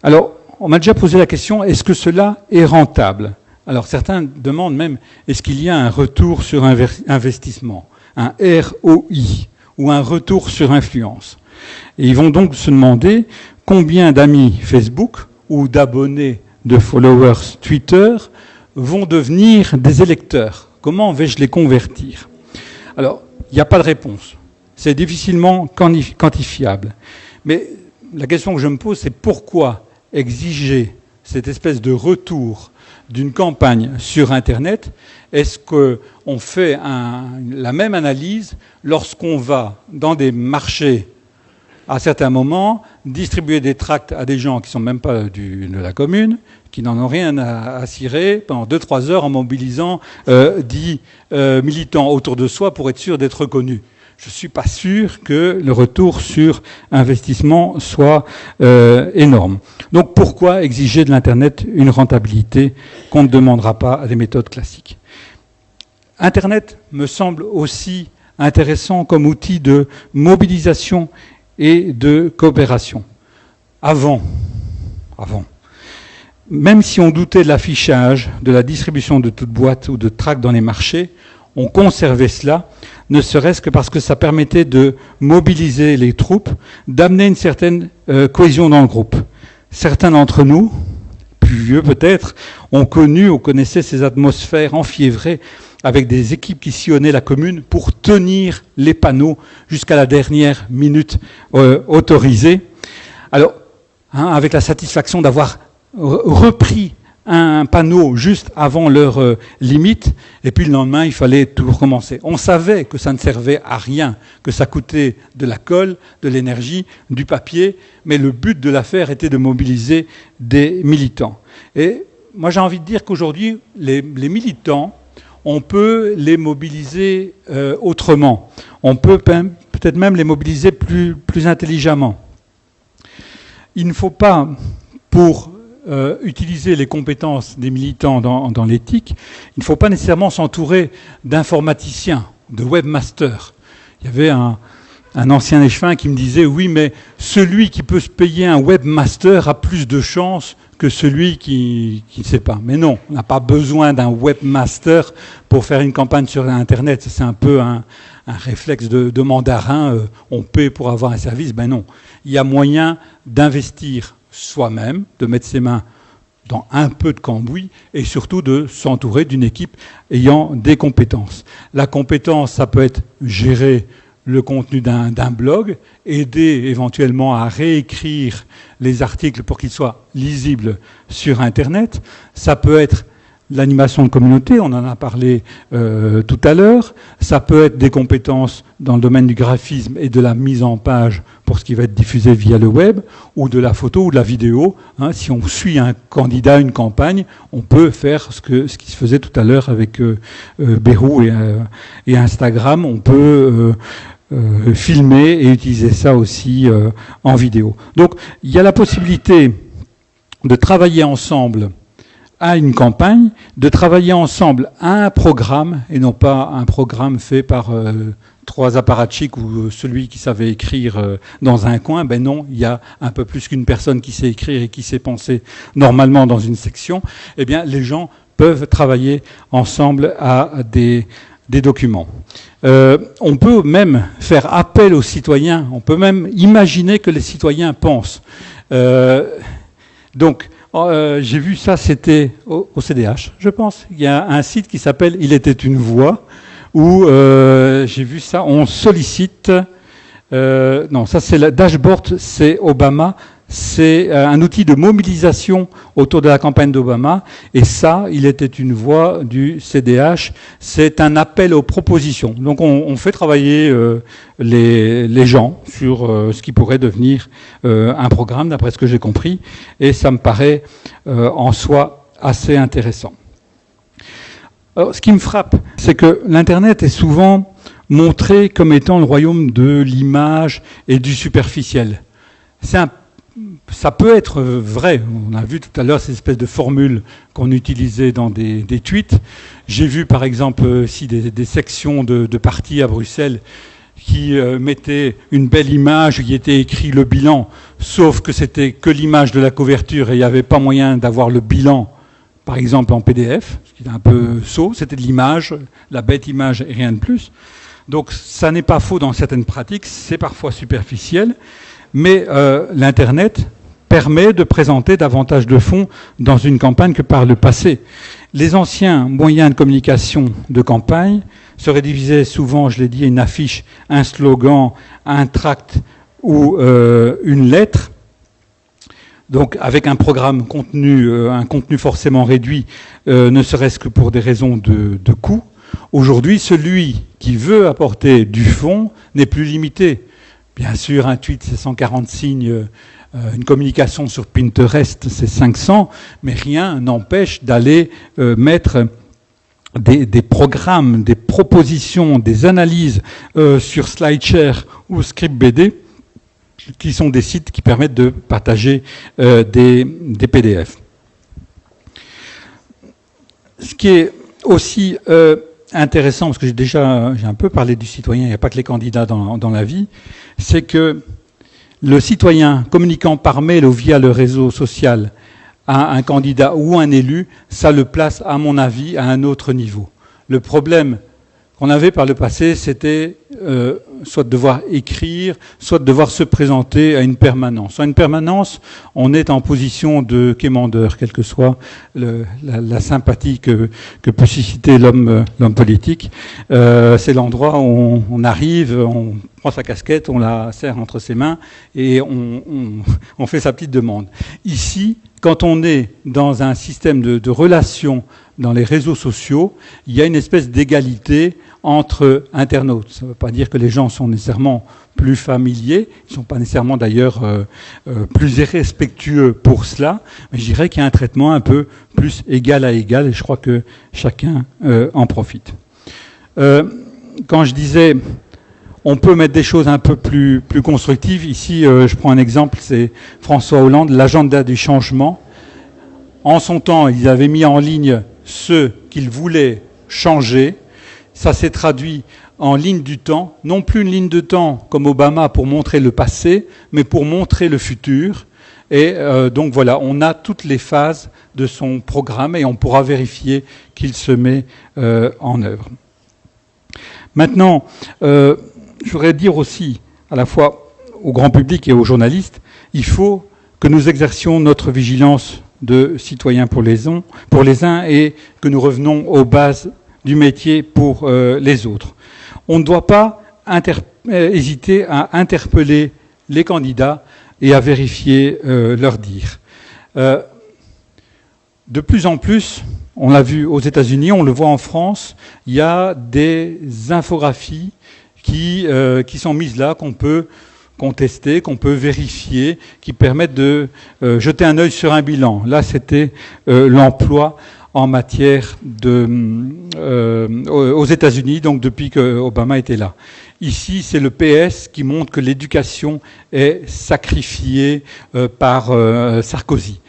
Alors, on m'a déjà posé la question, est-ce que cela est rentable ? Alors certains demandent même, est-ce qu'il y a un retour sur investissement ? Un ROI, ou un retour sur influence. Et ils vont donc se demander combien d'amis Facebook ou d'abonnés de followers Twitter vont devenir des électeurs. Comment vais-je les convertir ? Alors, il n'y a pas de réponse. C'est difficilement quantifiable. Mais la question que je me pose, c'est pourquoi exiger cette espèce de retour d'une campagne sur Internet? Est-ce qu'on fait la même analyse lorsqu'on va dans des marchés, à certains moments, distribuer des tracts à des gens qui ne sont même pas de la commune, qui n'en ont rien à cirer, pendant 2-3 heures en mobilisant 10 militants autour de soi pour être sûr d'être reconnus? Je ne suis pas sûr que le retour sur investissement soit énorme. Donc pourquoi exiger de l'Internet une rentabilité qu'on ne demandera pas à des méthodes classiques ? Internet me semble aussi intéressant comme outil de mobilisation et de coopération. Avant, même si on doutait de l'affichage, de la distribution de toute boîte ou de tracts dans les marchés, on conservait cela, ne serait-ce que parce que ça permettait de mobiliser les troupes, d'amener une certaine cohésion dans le groupe. Certains d'entre nous, plus vieux peut-être, on connaissait ces atmosphères enfiévrées avec des équipes qui sillonnaient la commune pour tenir les panneaux jusqu'à la dernière minute autorisée. Alors, avec la satisfaction d'avoir repris un panneau juste avant leur limite, et puis le lendemain, il fallait tout recommencer. On savait que ça ne servait à rien, que ça coûtait de la colle, de l'énergie, du papier, mais le but de l'affaire était de mobiliser des militants. Et moi, j'ai envie de dire qu'aujourd'hui, les militants, on peut les mobiliser autrement. On peut peut-être même les mobiliser plus intelligemment. Il ne faut pas, pour utiliser les compétences des militants dans l'éthique, il ne faut pas nécessairement s'entourer d'informaticiens, de webmasters. Il y avait un un ancien échevin qui me disait « Oui, mais celui qui peut se payer un webmaster a plus de chances que celui qui ne sait pas. » Mais non, on n'a pas besoin d'un webmaster pour faire une campagne sur Internet. C'est un peu un réflexe de mandarin. On paie pour avoir un service. Ben non. Il y a moyen d'investir soi-même, de mettre ses mains dans un peu de cambouis et surtout de s'entourer d'une équipe ayant des compétences. La compétence, ça peut être gérer le contenu d'un blog, aider éventuellement à réécrire les articles pour qu'ils soient lisibles sur Internet. Ça peut être l'animation de communauté, on en a parlé tout à l'heure. Ça peut être des compétences dans le domaine du graphisme et de la mise en page pour ce qui va être diffusé via le web, ou de la photo ou de la vidéo. Si on suit un candidat, une campagne, on peut faire ce qui se faisait tout à l'heure avec Behrouz et Instagram. On peut filmer et utiliser ça aussi en vidéo. Donc, il y a la possibilité de travailler ensemble à une campagne, de travailler ensemble à un programme, et non pas un programme fait par 3 apparatchiks ou celui qui savait écrire dans un coin. Ben non, il y a un peu plus qu'une personne qui sait écrire et qui sait penser normalement dans une section. Eh bien, les gens peuvent travailler ensemble à des documents. On peut même faire appel aux citoyens, on peut même imaginer que les citoyens pensent. Donc, j'ai vu ça, c'était au CDH, je pense. Il y a un site qui s'appelle « Il était une voix » où j'ai vu ça, on sollicite... non, ça c'est le dashboard, c'est Obama. C'est un outil de mobilisation autour de la campagne d'Obama. Et ça, il était une voix du CDH. C'est un appel aux propositions. Donc on fait travailler les gens sur ce qui pourrait devenir un programme, d'après ce que j'ai compris. Et ça me paraît en soi assez intéressant. Alors, ce qui me frappe, c'est que l'Internet est souvent montré comme étant le royaume de l'image et du superficiel. Ça peut être vrai. On a vu tout à l'heure ces espèces de formules qu'on utilisait dans des tweets. J'ai vu par exemple ici des sections de partis à Bruxelles qui mettaient une belle image où il était écrit le bilan, sauf que c'était que l'image de la couverture et il n'y avait pas moyen d'avoir le bilan, par exemple en PDF, ce qui est un peu sot. C'était de l'image, la bête image et rien de plus. Donc ça n'est pas faux dans certaines pratiques, c'est parfois superficiel. Mais l'Internet permet de présenter davantage de fonds dans une campagne que par le passé. Les anciens moyens de communication de campagne se rédigeaient souvent, je l'ai dit, une affiche, un slogan, un tract ou une lettre. Donc avec un programme un contenu forcément réduit, ne serait-ce que pour des raisons de coût. Aujourd'hui, celui qui veut apporter du fond n'est plus limité. Bien sûr, un tweet, c'est 140 signes, une communication sur Pinterest, c'est 500, mais rien n'empêche d'aller mettre des programmes, des propositions, des analyses sur SlideShare ou ScriptBD, qui sont des sites qui permettent de partager des PDF. Ce qui est aussi intéressant, parce que j'ai un peu parlé du citoyen, il n'y a pas que les candidats dans la vie, c'est que le citoyen communiquant par mail ou via le réseau social à un candidat ou un élu, ça le place, à mon avis, à un autre niveau. Le problème qu'on avait par le passé, c'était soit de devoir écrire, soit de devoir se présenter à une permanence. À une permanence, on est en position de quémandeur, quelle que soit la sympathie que peut susciter l'homme politique. C'est l'endroit où on arrive, on prend sa casquette, on la serre entre ses mains et on fait sa petite demande. Ici, quand on est dans un système de relations dans les réseaux sociaux, il y a une espèce d'égalité entre internautes. Ça ne veut pas dire que les gens sont nécessairement plus familiers, ils ne sont pas nécessairement d'ailleurs plus irrespectueux pour cela, mais je dirais qu'il y a un traitement un peu plus égal à égal et je crois que chacun en profite. Quand je disais on peut mettre des choses un peu plus constructives, ici je prends un exemple, c'est François Hollande, l'agenda du changement. En son temps, ils avaient mis en ligne ce qu'ils voulaient changer. Ça s'est traduit en ligne du temps, non plus une ligne de temps comme Obama pour montrer le passé, mais pour montrer le futur. Et donc voilà, on a toutes les phases de son programme et on pourra vérifier qu'il se met en œuvre. Maintenant, je voudrais dire aussi, à la fois au grand public et aux journalistes, il faut que nous exercions notre vigilance de citoyens pour les uns et que nous revenons aux bases du métier pour les autres. On ne doit pas hésiter à interpeller les candidats et à vérifier leur dire. De plus en plus, on l'a vu aux États-Unis, on le voit en France, il y a des infographies qui sont mises là, qu'on peut contester, qu'on peut vérifier, qui permettent de jeter un œil sur un bilan. Là, c'était l'emploi en matière aux États-Unis, donc depuis que Obama était là. Ici, c'est le PS qui montre que l'éducation est sacrifiée par Sarkozy.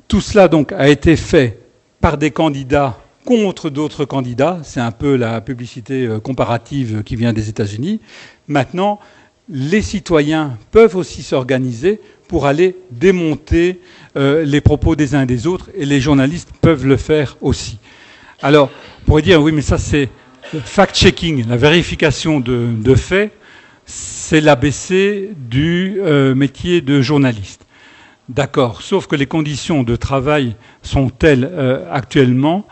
Tout cela donc a été fait par des candidats contre d'autres candidats. C'est un peu la publicité comparative qui vient des États-Unis. Maintenant, les citoyens peuvent aussi s'organiser pour aller démonter les propos des uns et des autres, et les journalistes peuvent le faire aussi. Alors, on pourrait dire, oui, mais ça c'est fact-checking, la vérification de faits, c'est l'ABC du métier de journaliste. D'accord, sauf que les conditions de travail sont telles actuellement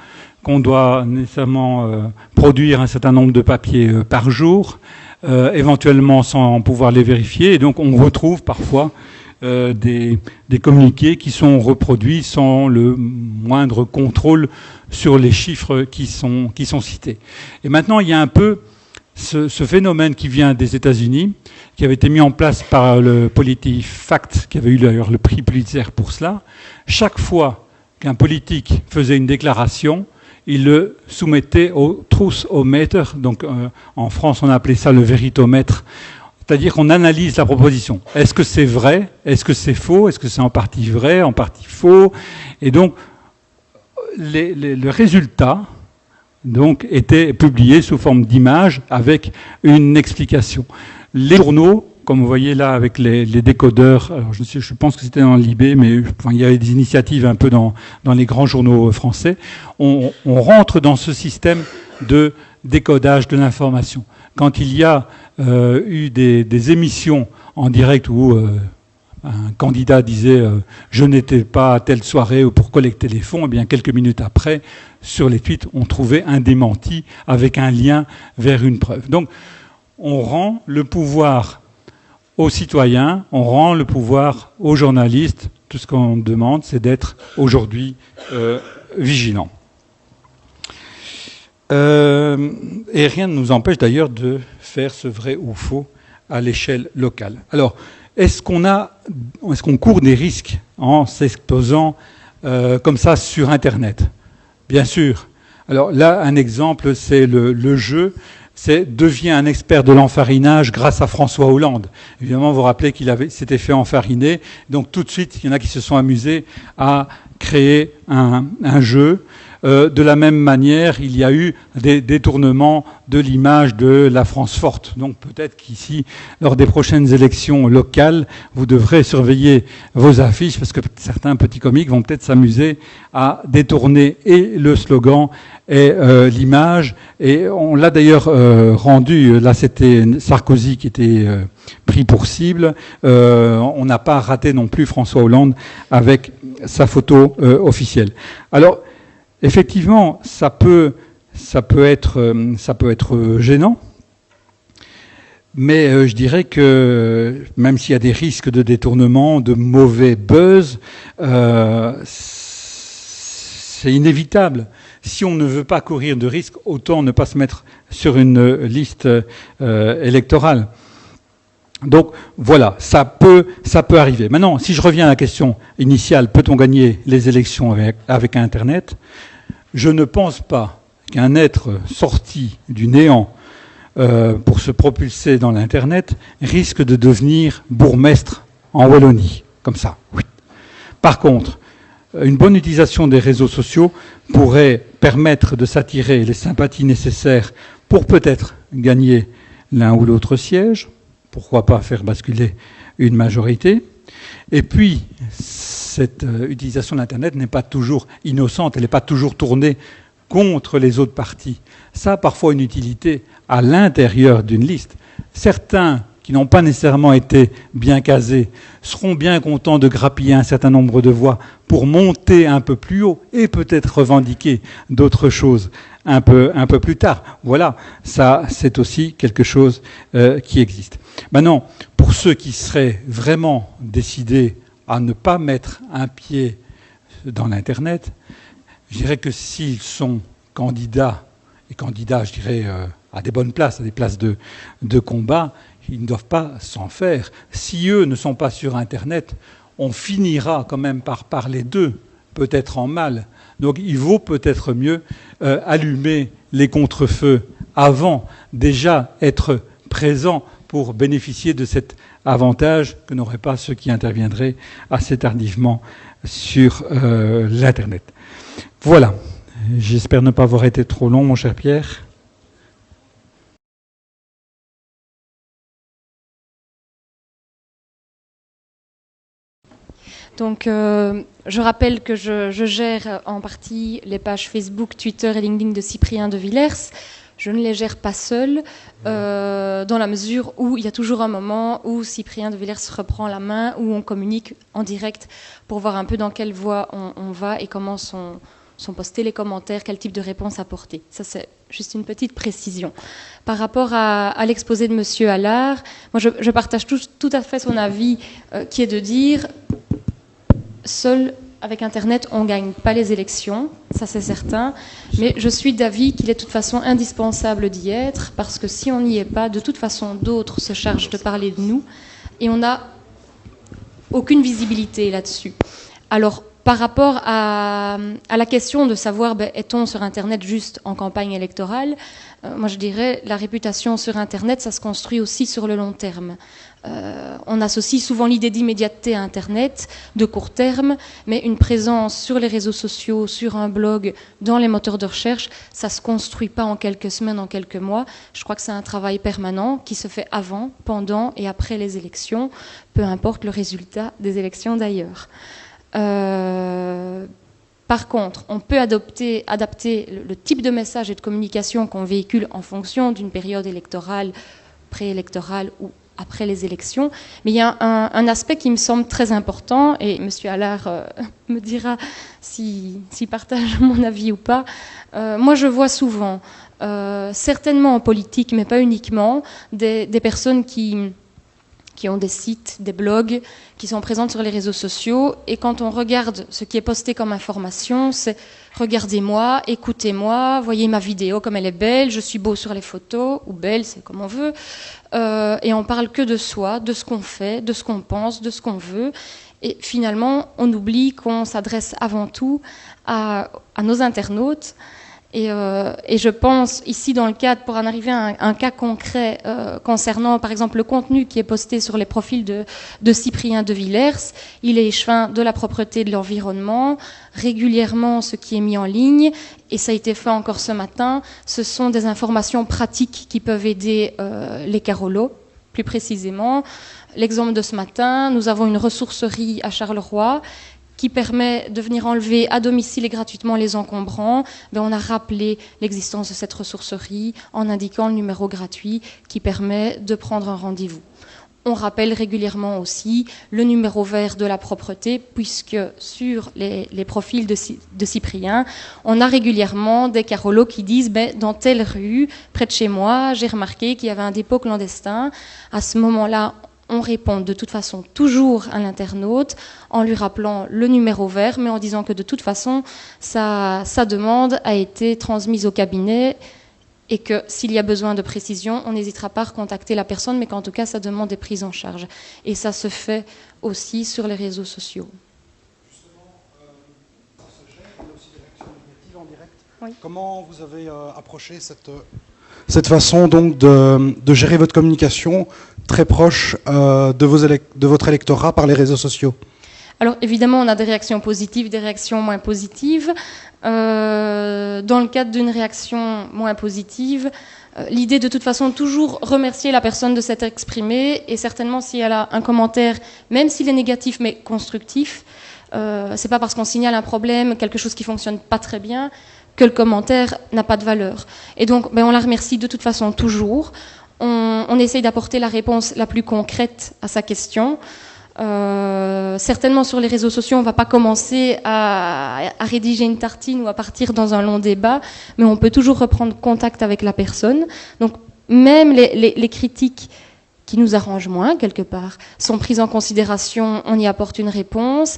qu'on doit nécessairement produire un certain nombre de papiers par jour, éventuellement sans pouvoir les vérifier, et donc on retrouve parfois des communiqués qui sont reproduits sans le moindre contrôle sur les chiffres qui sont cités. Et maintenant, il y a un peu ce phénomène qui vient des États-Unis, qui avait été mis en place par le PolitiFact, qui avait eu d'ailleurs le prix Pulitzer pour cela. Chaque fois qu'un politique faisait une déclaration, il le soumettait au truthomètre, donc en France on a appelé ça le véritomètre, c'est-à-dire qu'on analyse la proposition. Est-ce que c'est vrai? Est-ce que c'est faux? Est-ce que c'est en partie vrai, en partie faux? Et donc le résultat donc, était publié sous forme d'image avec une explication. Les journaux, comme vous voyez là avec les décodeurs, alors je pense que c'était dans l'IB, mais enfin, il y avait des initiatives un peu dans les grands journaux français, on rentre dans ce système de décodage de l'information. Quand il y a eu des émissions en direct où un candidat disait je n'étais pas à telle soirée ou pour collecter les fonds, et bien quelques minutes après, sur les tweets, on trouvait un démenti avec un lien vers une preuve. Donc, on rend le pouvoir aux citoyens, on rend le pouvoir aux journalistes. Tout ce qu'on demande, c'est d'être aujourd'hui vigilants. Et rien ne nous empêche d'ailleurs de faire ce vrai ou faux à l'échelle locale. Alors, est-ce qu'on court des risques en s'exposant comme ça sur Internet? Bien sûr. Alors là, un exemple, c'est le jeu. C'est devient un expert de l'enfarinage grâce à François Hollande. Évidemment, vous vous rappelez qu'il s'était fait enfariner. Donc tout de suite, il y en a qui se sont amusés à créer un jeu. De la même manière, il y a eu des détournements de l'image de la France forte. Donc peut-être qu'ici, lors des prochaines élections locales, vous devrez surveiller vos affiches parce que certains petits comiques vont peut-être s'amuser à détourner et le slogan et l'image. Et on l'a d'ailleurs rendu, là c'était Sarkozy qui était pris pour cible. On n'a pas raté non plus François Hollande avec sa photo officielle. Alors, effectivement, ça peut être gênant, mais je dirais que même s'il y a des risques de détournement, de mauvais buzz, c'est inévitable. Si on ne veut pas courir de risques, autant ne pas se mettre sur une liste électorale. Donc voilà, ça peut arriver. Maintenant, si je reviens à la question initiale, peut-on gagner les élections avec Internet? Je ne pense pas qu'un être sorti du néant pour se propulser dans l'Internet risque de devenir bourgmestre en Wallonie, comme ça. Oui. Par contre, une bonne utilisation des réseaux sociaux pourrait permettre de s'attirer les sympathies nécessaires pour peut-être gagner l'un ou l'autre siège, pourquoi pas faire basculer une majorité. Et puis, cette utilisation de l'Internet n'est pas toujours innocente, elle n'est pas toujours tournée contre les autres partis. Ça a parfois une utilité à l'intérieur d'une liste. Certains qui n'ont pas nécessairement été bien casés seront bien contents de grappiller un certain nombre de voix pour monter un peu plus haut et peut-être revendiquer d'autres choses un peu plus tard. Voilà, ça c'est aussi quelque chose qui existe. Maintenant, pour ceux qui seraient vraiment décidés à ne pas mettre un pied dans l'Internet, je dirais que s'ils sont candidats, je dirais, à des bonnes places, à des places de combat, ils ne doivent pas s'en faire. Si eux ne sont pas sur Internet, on finira quand même par parler d'eux, peut-être en mal. Donc il vaut peut-être mieux allumer les contre-feux avant déjà être présent pour bénéficier de cet avantage que n'auraient pas ceux qui interviendraient assez tardivement sur l'Internet. Voilà. J'espère ne pas avoir été trop long, mon cher Pierre. Donc, je rappelle que je gère en partie les pages Facebook, Twitter et LinkedIn de Cyprien de Villers. Je ne les gère pas seule, dans la mesure où il y a toujours un moment où Cyprien de Villers reprend la main, où on communique en direct pour voir un peu dans quelle voie on va et comment sont postés les commentaires, quel type de réponse apporter. Ça, c'est juste une petite précision. Par rapport à l'exposé de M. Allard, moi, je partage tout à fait son avis, qui est de dire... Seul avec Internet, on ne gagne pas les élections, ça c'est certain, mais je suis d'avis qu'il est de toute façon indispensable d'y être, parce que si on n'y est pas, de toute façon, d'autres se chargent de parler de nous, et on n'a aucune visibilité là-dessus. Alors, par rapport à la question de savoir, est-on sur Internet juste en campagne électorale, moi je dirais, la réputation sur Internet, ça se construit aussi sur le long terme. On associe souvent l'idée d'immédiateté à Internet, de court terme, mais une présence sur les réseaux sociaux, sur un blog, dans les moteurs de recherche, ça ne se construit pas en quelques semaines, en quelques mois. Je crois que c'est un travail permanent qui se fait avant, pendant et après les élections, peu importe le résultat des élections d'ailleurs. Par contre, on peut adapter le type de message et de communication qu'on véhicule en fonction d'une période électorale, préélectorale ou après les élections. Mais il y a un aspect qui me semble très important, et M. Allard me dira s'il partage mon avis ou pas. Moi, je vois souvent, certainement en politique, mais pas uniquement, des personnes qui ont des sites, des blogs, qui sont présentes sur les réseaux sociaux. Et quand on regarde ce qui est posté comme information, c'est « Regardez-moi, écoutez-moi, voyez ma vidéo comme elle est belle, je suis beau sur les photos », ou « belle », c'est comme on veut. Et on parle que de soi, de ce qu'on fait, de ce qu'on pense, de ce qu'on veut. Et finalement, on oublie qu'on s'adresse avant tout à nos internautes. Et je pense ici dans le cadre, pour en arriver à un cas concret concernant par exemple le contenu qui est posté sur les profils de Cyprien de Villers, il est échevin de la propreté de l'environnement, régulièrement ce qui est mis en ligne, et ça a été fait encore ce matin, ce sont des informations pratiques qui peuvent aider les Carolos, plus précisément. L'exemple de ce matin, nous avons une ressourcerie à Charleroi qui permet de venir enlever à domicile et gratuitement les encombrants. On a rappelé l'existence de cette ressourcerie en indiquant le numéro gratuit qui permet de prendre un rendez-vous. On rappelle régulièrement aussi le numéro vert de la propreté, puisque sur les profils de Cyprien, on a régulièrement des Carolos qui disent dans telle rue, près de chez moi, j'ai remarqué qu'il y avait un dépôt clandestin. À ce moment-là, on répond de toute façon toujours à l'internaute en lui rappelant le numéro vert, mais en disant que de toute façon, sa demande a été transmise au cabinet et que s'il y a besoin de précision, on n'hésitera pas à recontacter la personne, mais qu'en tout cas, sa demande est prise en charge. Et ça se fait aussi sur les réseaux sociaux. Justement, ça se gère, il y a aussi des réactions négatives en direct. Oui. Comment vous avez approché cette façon donc de gérer votre communication très proche de votre électorat par les réseaux sociaux? Alors évidemment, on a des réactions positives, des réactions moins positives. Dans le cadre d'une réaction moins positive, L'idée de toute façon toujours remercier la personne de s'être exprimée et certainement si elle a un commentaire, même s'il est négatif mais constructif, c'est pas parce qu'on signale un problème, quelque chose qui fonctionne pas très bien, que le commentaire n'a pas de valeur. Et donc on la remercie de toute façon toujours. On essaye d'apporter la réponse la plus concrète à sa question. Certainement sur les réseaux sociaux, on ne va pas commencer à rédiger une tartine ou à partir dans un long débat, mais on peut toujours reprendre contact avec la personne. Donc même les critiques qui nous arrangent moins, quelque part, sont prises en considération, on y apporte une réponse.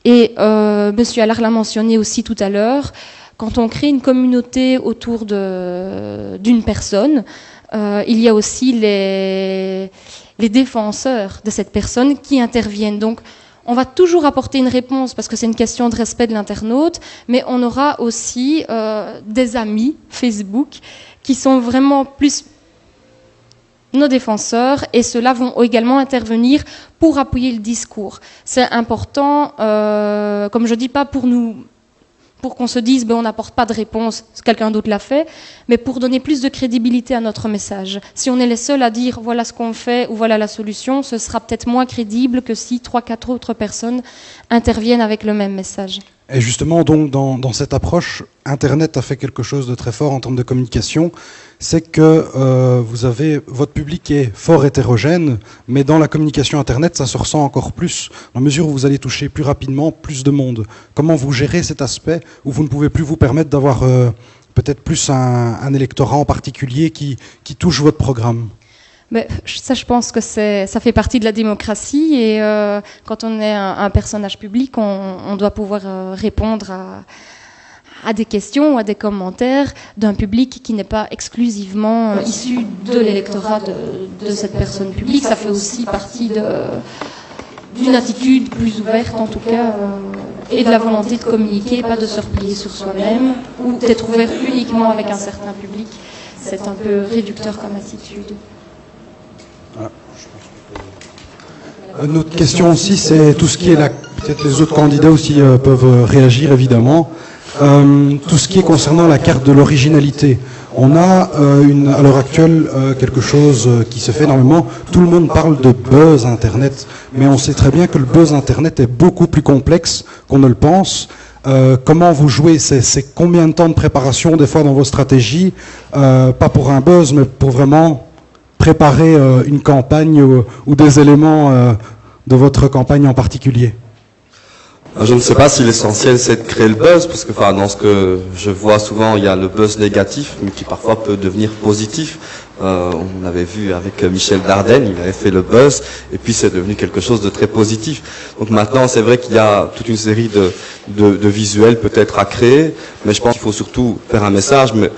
Et Monsieur Allard l'a mentionné aussi tout à l'heure, quand on crée une communauté autour d'une personne, il y a aussi les défenseurs de cette personne qui interviennent. Donc, on va toujours apporter une réponse parce que c'est une question de respect de l'internaute, mais on aura aussi des amis Facebook qui sont vraiment plus nos défenseurs et ceux-là vont également intervenir pour appuyer le discours. C'est important, comme je dis, pas pour qu'on se dise on n'apporte pas de réponse, quelqu'un d'autre l'a fait, mais pour donner plus de crédibilité à notre message. Si on est les seuls à dire voilà ce qu'on fait ou voilà la solution, ce sera peut-être moins crédible que si 3-4 autres personnes interviennent avec le même message. Et justement, donc, dans cette approche, Internet a fait quelque chose de très fort en termes de communication, c'est que votre public est fort hétérogène, mais dans la communication Internet, ça se ressent encore plus, dans la mesure où vous allez toucher plus rapidement plus de monde. Comment vous gérez cet aspect où vous ne pouvez plus vous permettre d'avoir peut-être plus un électorat en particulier qui touche votre programme ? Mais ça, je pense que ça fait partie de la démocratie et quand on est un personnage public, on doit pouvoir répondre à des questions ou à des commentaires d'un public qui n'est pas exclusivement issu de l'électorat de cette personne publique. Ça fait aussi partie d'une attitude plus ouverte, en tout cas, et de la volonté de communiquer, pas de se replier sur soi-même ou d'être ouvert uniquement avec un certain public. C'est un peu réducteur comme attitude. Une autre question aussi, c'est tout ce qui est peut-être les autres candidats aussi peuvent réagir évidemment. Tout ce qui est concernant la carte de l'originalité. On a à l'heure actuelle quelque chose qui se fait énormément. Tout le monde parle de buzz Internet, mais on sait très bien que le buzz Internet est beaucoup plus complexe qu'on ne le pense. Comment vous jouez? C'est combien de temps de préparation des fois dans vos stratégies, pas pour un buzz, mais pour vraiment préparer une campagne ou des éléments de votre campagne en particulier? Je ne sais pas si l'essentiel c'est de créer le buzz, parce que dans ce que je vois souvent, il y a le buzz négatif, mais qui parfois peut devenir positif. On avait vu avec Michel Dardenne, il avait fait le buzz, et puis c'est devenu quelque chose de très positif. Donc maintenant, c'est vrai qu'il y a toute une série de visuels peut-être à créer, mais je pense qu'il faut surtout faire un message. Mais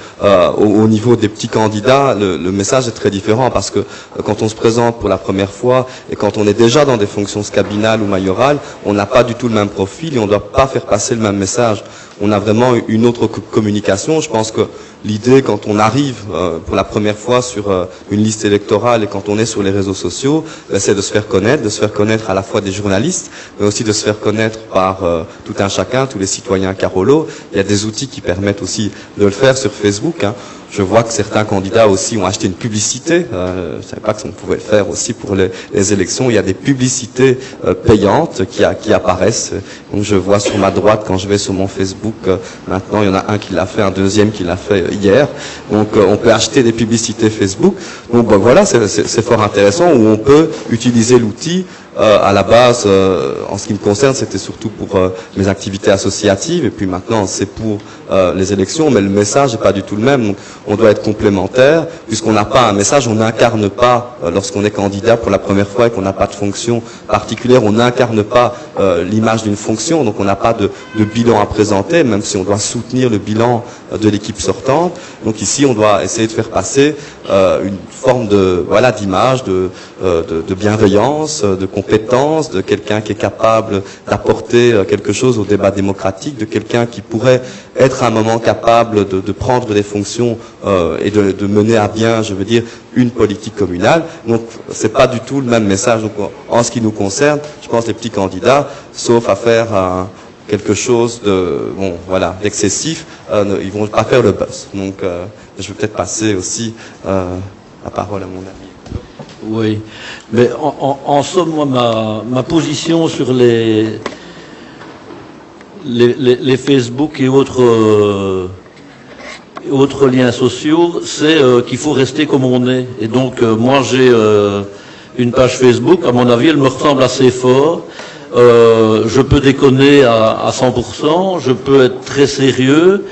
au niveau des petits candidats, le message est très différent, parce que quand on se présente pour la première fois, et quand on est déjà dans des fonctions scabinales ou mayorales, on n'a pas du tout le même profil, et on ne doit pas faire passer le même message. On a vraiment une autre communication. Je pense que l'idée, quand on arrive pour la première fois sur une liste électorale et quand on est sur les réseaux sociaux, c'est de se faire connaître à la fois des journalistes, mais aussi de se faire connaître par tout un chacun, tous les citoyens Carolo. Il y a des outils qui permettent aussi de le faire sur Facebook. Je vois que certains candidats aussi ont acheté une publicité. Je ne savais pas qu'on pouvait le faire aussi pour les élections. Il y a des publicités payantes qui apparaissent. Donc je vois sur ma droite, quand je vais sur mon Facebook, maintenant il y en a un qui l'a fait, un deuxième qui l'a fait hier. Donc on peut acheter des publicités Facebook. Donc voilà, c'est fort intéressant, où on peut utiliser l'outil. À la base, en ce qui me concerne, c'était surtout pour mes activités associatives, et puis maintenant c'est pour les élections, mais le message n'est pas du tout le même. Donc on doit être complémentaire, puisqu'on n'a pas un message, on n'incarne pas, lorsqu'on est candidat pour la première fois et qu'on n'a pas de fonction particulière, on n'incarne pas l'image d'une fonction, donc on n'a pas de bilan à présenter, même si on doit soutenir le bilan de l'équipe sortante. Donc ici, on doit essayer de faire passer une forme d'image, de bienveillance, de compétence, de quelqu'un qui est capable d'apporter quelque chose au débat démocratique, de quelqu'un qui pourrait être à un moment capable de prendre des fonctions et de mener à bien, je veux dire, une politique communale. Donc c'est pas du tout le même message. Donc en ce qui nous concerne, je pense que les petits candidats, sauf à faire quelque chose d'excessif, ils vont pas faire le buzz. Donc Je vais peut-être passer aussi la parole à mon ami. Oui, mais en somme, moi, ma position sur les Facebook et autres liens sociaux, c'est qu'il faut rester comme on est. Et donc, moi, j'ai une page Facebook, à mon avis, elle me ressemble assez fort. Je peux déconner à 100%, je peux être très sérieux,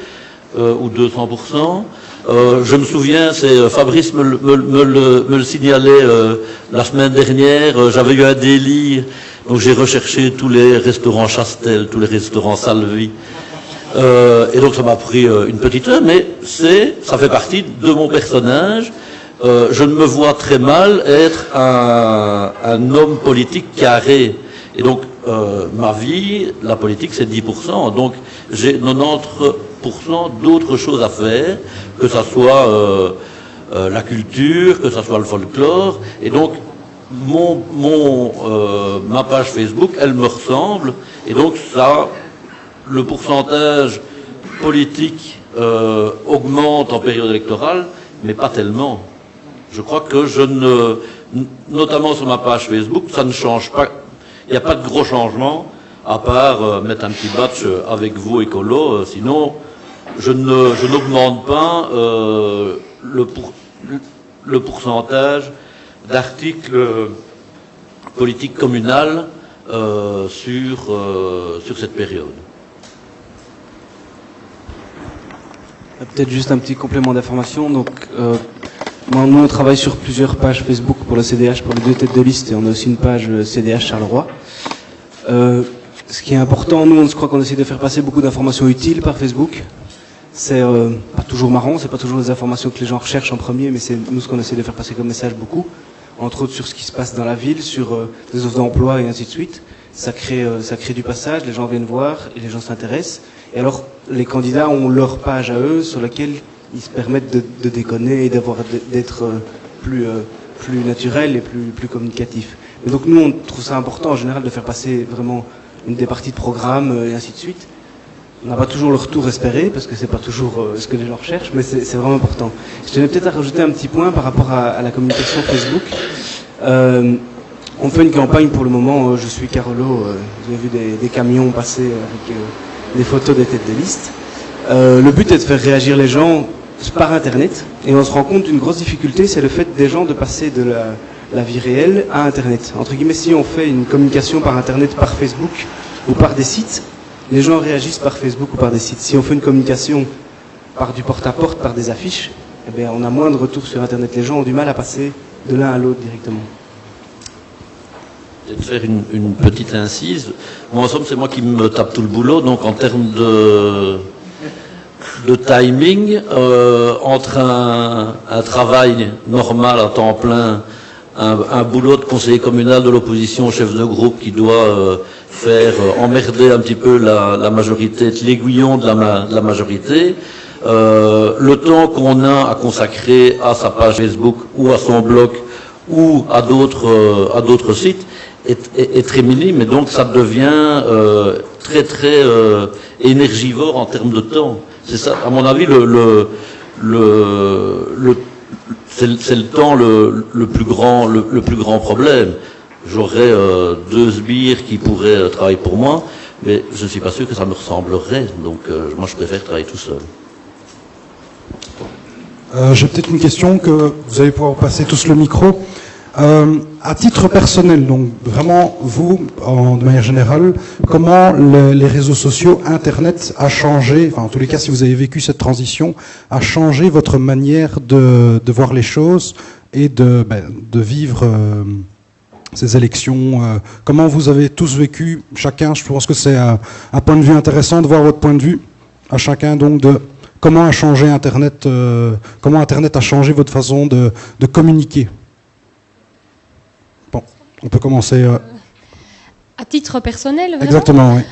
ou 200%. Je me souviens, c'est Fabrice me le signalait la semaine dernière, j'avais eu un délire, donc j'ai recherché tous les restaurants Chastel, tous les restaurants Salvi, et donc ça m'a pris une petite heure, mais ça fait partie de mon personnage. Je ne me vois très mal être un homme politique carré, et donc ma vie, la politique c'est 10%, donc j'ai 90% d'autres choses à faire, que ça soit la culture, que ça soit le folklore, et donc ma page Facebook, elle me ressemble, et donc ça, le pourcentage politique augmente en période électorale, mais pas tellement. Je crois que notamment sur ma page Facebook, ça ne change pas, il n'y a pas de gros changements, à part mettre un petit badge avec vous écolo, sinon je n'augmente pas le pourcentage d'articles politiques communales sur cette période. Peut-être juste un petit complément d'information. Donc, nous, on travaille sur plusieurs pages Facebook pour le CDH, pour les 2 têtes de liste, et on a aussi une page CDH Charleroi. Ce qui est important, nous, je crois qu'on essaie de faire passer beaucoup d'informations utiles par Facebook. C'est pas toujours marrant, c'est pas toujours les informations que les gens recherchent en premier, mais c'est nous ce qu'on essaie de faire passer comme message beaucoup. Entre autres sur ce qui se passe dans la ville, sur des offres d'emploi et ainsi de suite. Ça crée du passage, les gens viennent voir et les gens s'intéressent. Et alors, les candidats ont leur page à eux sur laquelle ils se permettent de déconner et d'être plus naturel et plus communicatif. Et donc nous, on trouve ça important en général de faire passer vraiment des parties de programme et ainsi de suite. On n'a pas toujours le retour espéré, parce que c'est pas toujours ce que les gens recherchent, mais c'est vraiment important. Je tenais peut-être à rajouter un petit point par rapport à la communication Facebook. On fait une campagne pour le moment, je suis Carolo, vous avez vu des camions passer avec des photos des têtes de liste. Le but est de faire réagir les gens par Internet, et on se rend compte d'une grosse difficulté, c'est le fait des gens de passer de la vie réelle à Internet. Entre guillemets, si on fait une communication par Internet, par Facebook ou par des sites, les gens réagissent par Facebook ou par des sites. Si on fait une communication par du porte-à-porte, par des affiches, eh bien, on a moins de retours sur Internet. Les gens ont du mal à passer de l'un à l'autre directement. De faire une petite incise. Moi, en somme, c'est moi qui me tape tout le boulot. Donc, en termes de timing, entre un travail normal à temps plein, un boulot de conseiller communal de l'opposition, chef de groupe qui doit faire emmerder un petit peu la majorité, être l'aiguillon de la majorité, le temps qu'on a à consacrer à sa page Facebook ou à son blog ou à d'autres sites est très minime, et donc ça devient très énergivore en termes de temps. C'est ça, à mon avis, c'est le temps le plus grand problème. J'aurais 2 sbires qui pourraient travailler pour moi, mais je ne suis pas sûr que ça me ressemblerait. Donc moi, je préfère travailler tout seul. J'ai peut-être une question que vous allez pouvoir passer tous le micro. À titre personnel, donc vraiment vous, de manière générale, comment les réseaux sociaux, Internet a changé, enfin en tous les cas si vous avez vécu cette transition, a changé votre manière de voir les choses et de vivre ces élections. Comment vous avez tous vécu, chacun, je pense que c'est un point de vue intéressant de voir votre point de vue à chacun, donc de comment a changé Internet, comment Internet a changé votre façon de communiquer. Bon, on peut commencer. À titre personnel, vraiment. Exactement, oui.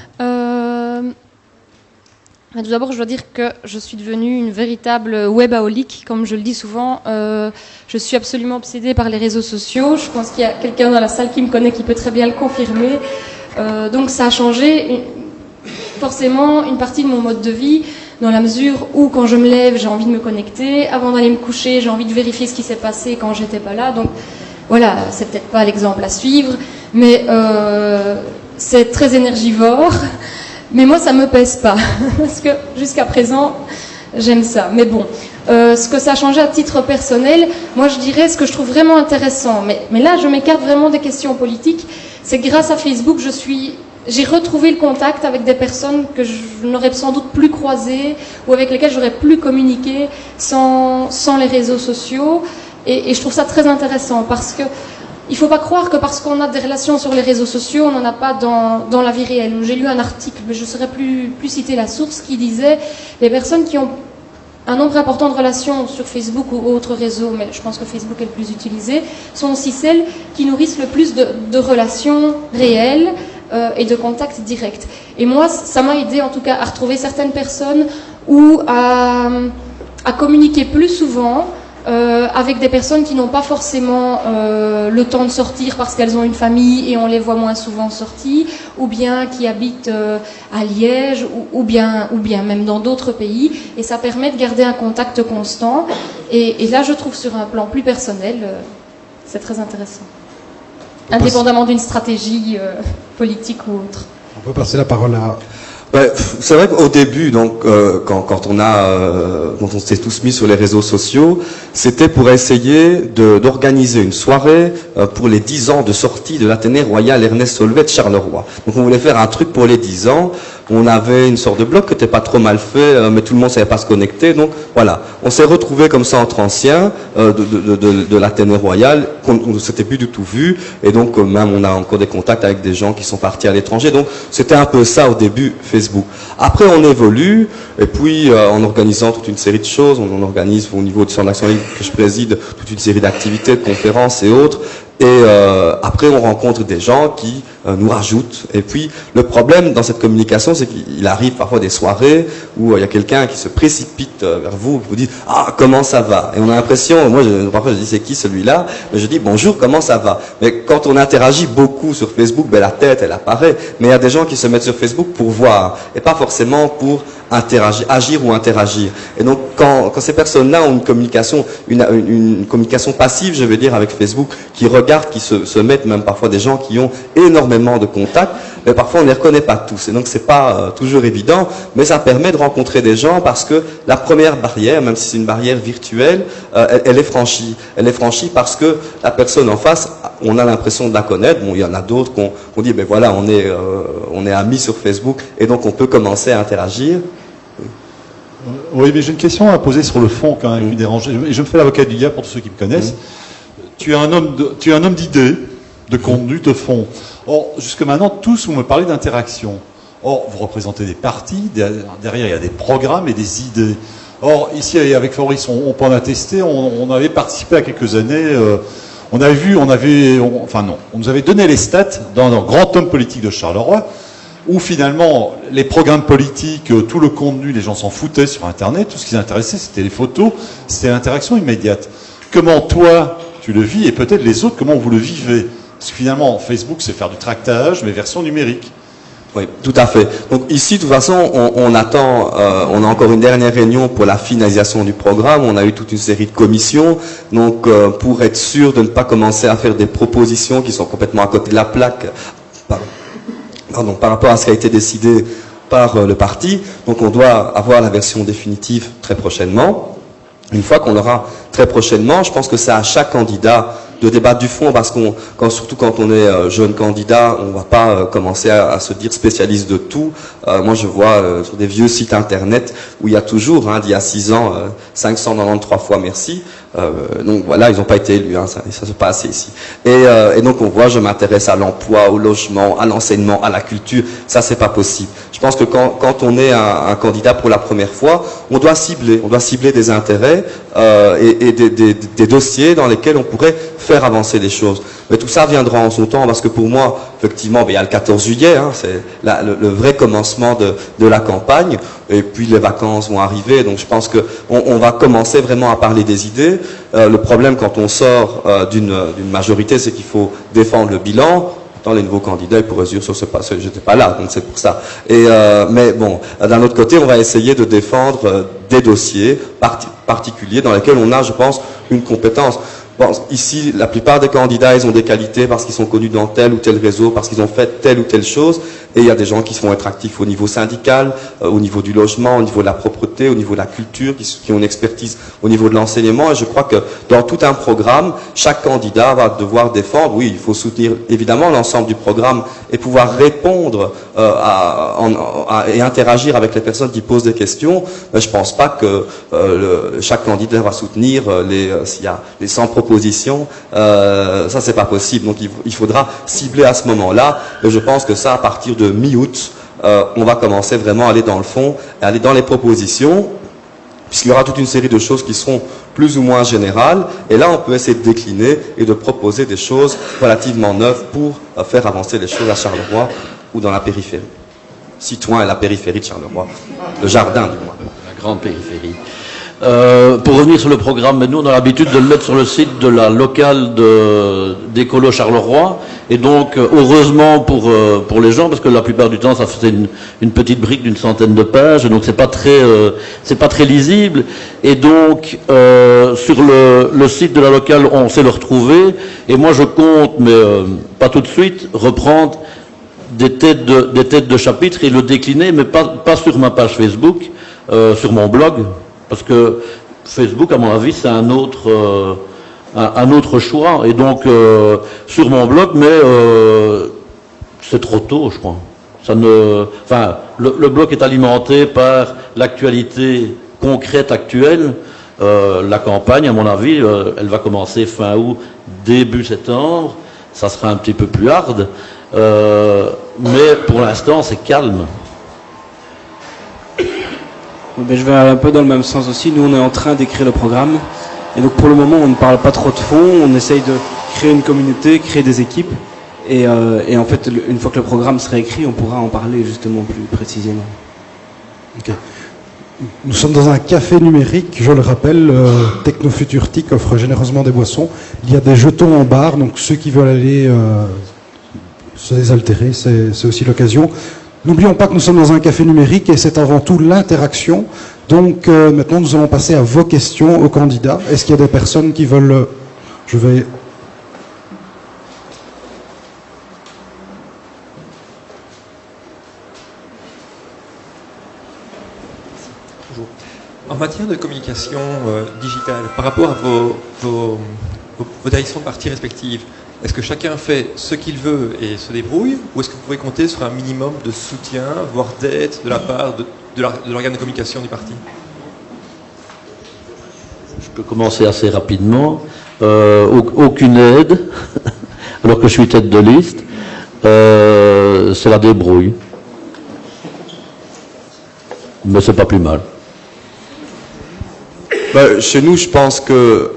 Tout d'abord, je dois dire que je suis devenue une véritable webaholique, comme je le dis souvent. Je suis absolument obsédée par les réseaux sociaux. Je pense qu'il y a quelqu'un dans la salle qui me connaît qui peut très bien le confirmer. Donc ça a changé forcément une partie de mon mode de vie. dans la mesure où quand je me lève, j'ai envie de me connecter, avant d'aller me coucher, j'ai envie de vérifier ce qui s'est passé quand j'étais pas là. Donc voilà, c'est peut-être pas l'exemple à suivre, mais c'est très énergivore. Mais moi, ça me pèse pas, parce que jusqu'à présent, j'aime ça. Mais bon, ce que ça a changé à titre personnel, moi je dirais ce que je trouve vraiment intéressant, mais là je m'écarte vraiment des questions politiques, c'est que grâce à Facebook, j'ai retrouvé le contact avec des personnes que je n'aurais sans doute plus croisées ou avec lesquelles j'aurais plus communiqué sans les réseaux sociaux. Et je trouve ça très intéressant parce que il ne faut pas croire que parce qu'on a des relations sur les réseaux sociaux, on n'en a pas dans la vie réelle. J'ai lu un article, mais je ne saurais plus citer la source, qui disait les personnes qui ont un nombre important de relations sur Facebook ou autres réseaux, mais je pense que Facebook est le plus utilisé, sont aussi celles qui nourrissent le plus de relations réelles et de contacts directs. Et moi, ça m'a aidé en tout cas à retrouver certaines personnes ou à communiquer plus souvent avec des personnes qui n'ont pas forcément le temps de sortir parce qu'elles ont une famille et on les voit moins souvent sortir, ou bien qui habitent à Liège, ou bien même dans d'autres pays, et ça permet de garder un contact constant. Et là, je trouve sur un plan plus personnel, c'est très intéressant, indépendamment d'une stratégie politique ou autre. On peut passer la parole à... C'est vrai qu'au début, donc, quand on s'est tous mis sur les réseaux sociaux, c'était pour essayer d'organiser une soirée pour les 10 ans de sortie de l'Athénée Royal Ernest Solvay de Charleroi. Donc on voulait faire un truc pour les 10 ans. On avait une sorte de bloc qui n'était pas trop mal fait, mais tout le monde ne savait pas se connecter. Donc voilà, on s'est retrouvés comme ça entre anciens de l'Athénée Royal, qu'on ne s'était plus du tout vu. Et donc même on a encore des contacts avec des gens qui sont partis à l'étranger. Donc c'était un peu ça au début, Facebook. Après on évolue, et puis en organisant toute une série de choses, on organise au niveau du Centre d'Action Libre que je préside toute une série d'activités, de conférences et autres. Et après, on rencontre des gens qui nous rajoutent. Et puis, le problème dans cette communication, c'est qu'il arrive parfois des soirées où il y a quelqu'un qui se précipite vers vous, qui vous dit « Ah, comment ça va ?» Et on a l'impression, moi, parfois je dis « C'est qui celui-là ?» Mais je dis « Bonjour, comment ça va ?» Mais quand on interagit beaucoup sur Facebook, la tête, elle apparaît. Mais il y a des gens qui se mettent sur Facebook pour voir, et pas forcément pour interagir, agir ou interagir. Et donc, quand ces personnes-là ont une communication passive, je veux dire, avec Facebook, qui regardent, qui se mettent, même parfois des gens qui ont énormément de contacts, mais parfois on ne les reconnaît pas tous. Et donc, c'est pas toujours évident, mais ça permet de rencontrer des gens parce que la première barrière, même si c'est une barrière virtuelle, elle est franchie. Elle est franchie parce que la personne en face, on a l'impression de la connaître. Bon, il y en a d'autres qu'on dit, ben voilà, on est amis sur Facebook, et donc on peut commencer à interagir. Oui, mais j'ai une question à poser sur le fond quand même qui me dérange. Et je me fais l'avocat du diable pour tous ceux qui me connaissent. Tu es un homme d'idées, de contenu, de fond. Or, jusque maintenant, tous vous me parlez d'interaction. Or, vous représentez des partis, derrière il y a des programmes et des idées. Or, ici avec Fabrice, on peut en attester, on avait participé à quelques années, on nous avait donné les stats dans un grand homme politique de Charleroi, où finalement, les programmes politiques, tout le contenu, les gens s'en foutaient sur Internet, tout ce qui les intéressait, c'était les photos, c'était l'interaction immédiate. Comment toi, tu le vis, et peut-être les autres, comment vous le vivez? Parce que finalement, Facebook, c'est faire du tractage, mais version numérique. Oui, tout à fait. Donc ici, de toute façon, on attend, on a encore une dernière réunion pour la finalisation du programme. On a eu toute une série de commissions. Donc, pour être sûr de ne pas commencer à faire des propositions qui sont complètement à côté de la plaque, par rapport à ce qui a été décidé par le parti. Donc on doit avoir la version définitive très prochainement. Une fois qu'on l'aura très prochainement, je pense que c'est à chaque candidat de débattre du fond, parce surtout quand on est jeune candidat, on ne va pas commencer à se dire spécialiste de tout. Moi, je vois sur des vieux sites internet où il y a toujours, d'il y a 6 ans, 593 fois merci. Donc voilà, ils n'ont pas été élus, ça se passe ici. Et donc on voit, je m'intéresse à l'emploi, au logement, à l'enseignement, à la culture. Ça, c'est pas possible. Je pense que quand on est un candidat pour la première fois, on doit cibler des intérêts et des dossiers dans lesquels on pourrait faire avancer les choses. Mais tout ça viendra en son temps, parce que pour moi, effectivement, il y a le 14 juillet, c'est le vrai commencement de la campagne, et puis les vacances vont arriver, donc je pense qu'on va commencer vraiment à parler des idées. Le problème quand on sort d'une majorité, c'est qu'il faut défendre le bilan. dans les nouveaux candidats, ils pourraient se dire, j'étais pas là, donc c'est pour ça. Mais bon, d'un autre côté, on va essayer de défendre des dossiers particuliers dans lesquels on a, je pense, une compétence. Bon, ici, la plupart des candidats, ils ont des qualités parce qu'ils sont connus dans tel ou tel réseau, parce qu'ils ont fait telle ou telle chose. Et il y a des gens qui vont être actifs au niveau syndical, au niveau du logement, au niveau de la propreté, au niveau de la culture, qui ont une expertise au niveau de l'enseignement. Et je crois que dans tout un programme, chaque candidat va devoir défendre. Oui, il faut soutenir évidemment l'ensemble du programme et pouvoir répondre et interagir avec les personnes qui posent des questions. Mais je pense pas que chaque candidat va soutenir s'il y a les 100 propositions. Ça, c'est pas possible. Donc, il faudra cibler à ce moment-là. Et je pense que ça, à partir de mi-août, on va commencer vraiment à aller dans le fond, à aller dans les propositions, puisqu'il y aura toute une série de choses qui seront plus ou moins générales. Et là, on peut essayer de décliner et de proposer des choses relativement neuves pour faire avancer les choses à Charleroi ou dans la périphérie. Citoyen et la périphérie de Charleroi. Le jardin, du moins. La grande périphérie. Pour revenir sur le programme, mais nous on a l'habitude de le mettre sur le site de la locale d'Écolo Charleroi, et donc heureusement pour les gens, parce que la plupart du temps ça fait une petite brique d'une centaine de pages, et donc c'est pas très lisible, et donc sur le site de la locale on sait le retrouver, et moi je compte, mais pas tout de suite, reprendre des têtes de chapitre et le décliner, mais pas sur ma page Facebook, sur mon blog. Parce que Facebook, à mon avis, c'est un autre choix. Et donc, sur mon blog, mais c'est trop tôt, je crois. Le blog est alimenté par l'actualité concrète actuelle. La campagne, à mon avis, elle va commencer fin août, début septembre. Ça sera un petit peu plus hard. Mais pour l'instant, c'est calme. Ben, je vais un peu dans le même sens aussi. Nous, on est en train d'écrire le programme. Et donc, pour le moment, on ne parle pas trop de fond. On essaye de créer une communauté, créer des équipes. Et en fait, une fois que le programme sera écrit, on pourra en parler justement plus précisément. Okay. Nous sommes dans un café numérique, je le rappelle. Technofuturtique offre généreusement des boissons. Il y a des jetons en barre, donc ceux qui veulent aller se désaltérer, c'est aussi l'occasion. N'oublions pas que nous sommes dans un café numérique et c'est avant tout l'interaction. Donc maintenant, nous allons passer à vos questions aux candidats. Est-ce qu'il y a des personnes qui veulent... Je vais... Bonjour. En matière de communication digitale, par rapport à vos directions de partis respectives, est-ce que chacun fait ce qu'il veut et se débrouille, ou est-ce que vous pouvez compter sur un minimum de soutien, voire d'aide de la part de l'organe de communication du parti? Je peux commencer assez rapidement. Aucune aide, alors que je suis tête de liste. C'est la débrouille. Mais c'est pas plus mal. Chez nous, je pense que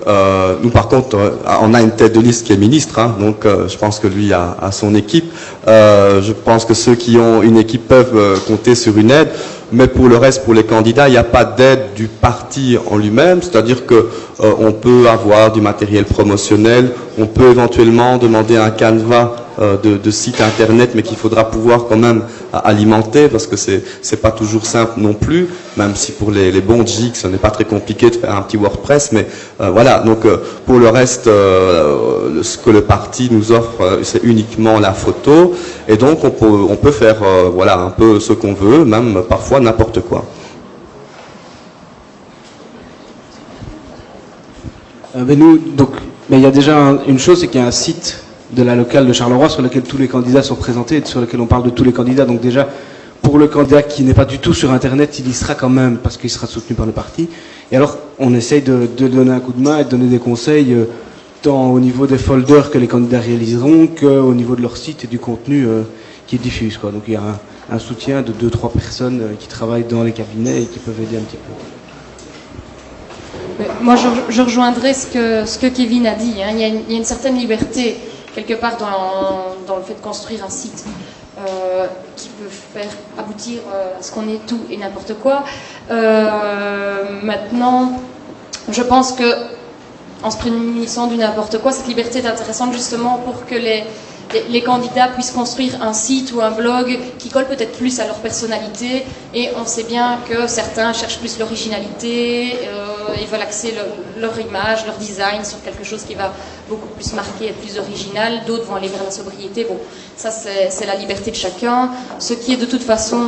nous, par contre, on a une tête de liste qui est ministre, hein, donc je pense que lui a son équipe. Je pense que ceux qui ont une équipe peuvent compter sur une aide, mais pour le reste, pour les candidats, il n'y a pas d'aide du parti en lui-même, c'est-à-dire que on peut avoir du matériel promotionnel, on peut éventuellement demander un canevas de site internet, mais qu'il faudra pouvoir quand même alimenter, parce que c'est pas toujours simple non plus, même si pour les bons geeks, ce n'est pas très compliqué de faire un petit WordPress, mais voilà. Donc pour le reste, ce que le parti nous offre, c'est uniquement la photo, et donc on peut faire voilà un peu ce qu'on veut, même parfois n'importe quoi. Mais il y a déjà une chose, c'est qu'il y a un site de la locale de Charleroi sur lequel tous les candidats sont présentés et sur lequel on parle de tous les candidats. Donc déjà, pour le candidat qui n'est pas du tout sur Internet, il y sera quand même parce qu'il sera soutenu par le parti. Et alors, on essaye de donner un coup de main et de donner des conseils tant au niveau des folders que les candidats réaliseront qu'au niveau de leur site et du contenu qu'ils diffusent, quoi. Donc il y a un soutien de 2-3 personnes qui travaillent dans les cabinets et qui peuvent aider un petit peu. Moi, je rejoindrai ce que Kevin a dit. Hein. Il y a une certaine liberté, quelque part, dans le fait de construire un site qui peut faire aboutir à ce qu'on est tout et n'importe quoi. Maintenant, je pense que en se prémunissant du n'importe quoi, cette liberté est intéressante justement pour que les les candidats puissent construire un site ou un blog qui colle peut-être plus à leur personnalité, et on sait bien que certains cherchent plus l'originalité, ils veulent axer leur image, leur design sur quelque chose qui va beaucoup plus marqué, être plus original, d'autres vont aller vers la sobriété. Bon, ça c'est la liberté de chacun. Ce qui est de toute façon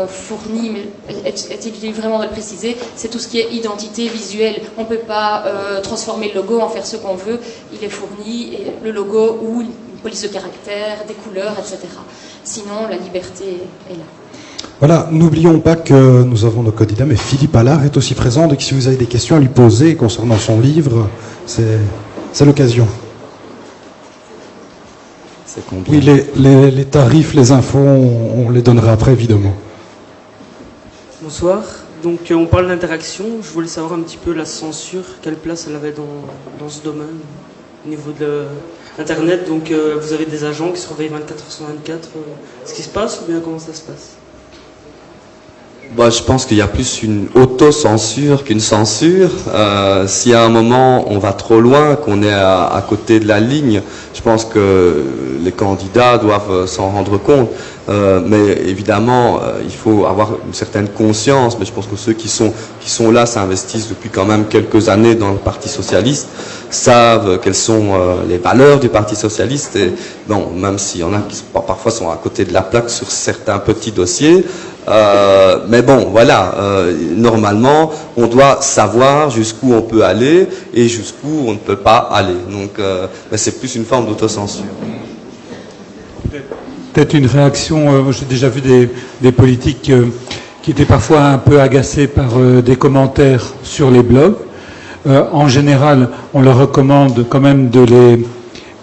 fourni, mais est-il vraiment de le préciser, c'est tout ce qui est identité visuelle. On ne peut pas transformer le logo, en faire ce qu'on veut, il est fourni, et le logo ou une police de caractère, des couleurs, etc. Sinon, la liberté est là. Voilà, n'oublions pas que nous avons nos candidats, mais Philippe Allard est aussi présent, donc si vous avez des questions à lui poser concernant son livre, c'est l'occasion. C'est combien ? Oui, les tarifs, les infos, on les donnera après, évidemment. Bonsoir. Donc on parle d'interaction. Je voulais savoir un petit peu la censure, quelle place elle avait dans ce domaine au niveau de Internet. Donc vous avez des agents qui surveillent 24h/24 ce qui se passe, ou bien comment ça se passe ? Bah, je pense qu'il y a plus une auto-censure qu'une censure. Si à un moment on va trop loin, qu'on est à côté de la ligne, je pense que les candidats doivent s'en rendre compte. Mais évidemment, il faut avoir une certaine conscience. Mais je pense que ceux qui sont là, s'investissent depuis quand même quelques années dans le Parti socialiste, savent quelles sont les valeurs du Parti socialiste. Et bon, même s'il y en a qui parfois sont à côté de la plaque sur certains petits dossiers. Mais bon, voilà, normalement, on doit savoir jusqu'où on peut aller et jusqu'où on ne peut pas aller. Donc, c'est plus une forme d'autocensure. Peut-être une réaction, j'ai déjà vu des politiques qui étaient parfois un peu agacés par des commentaires sur les blogs. En général, on leur recommande quand même de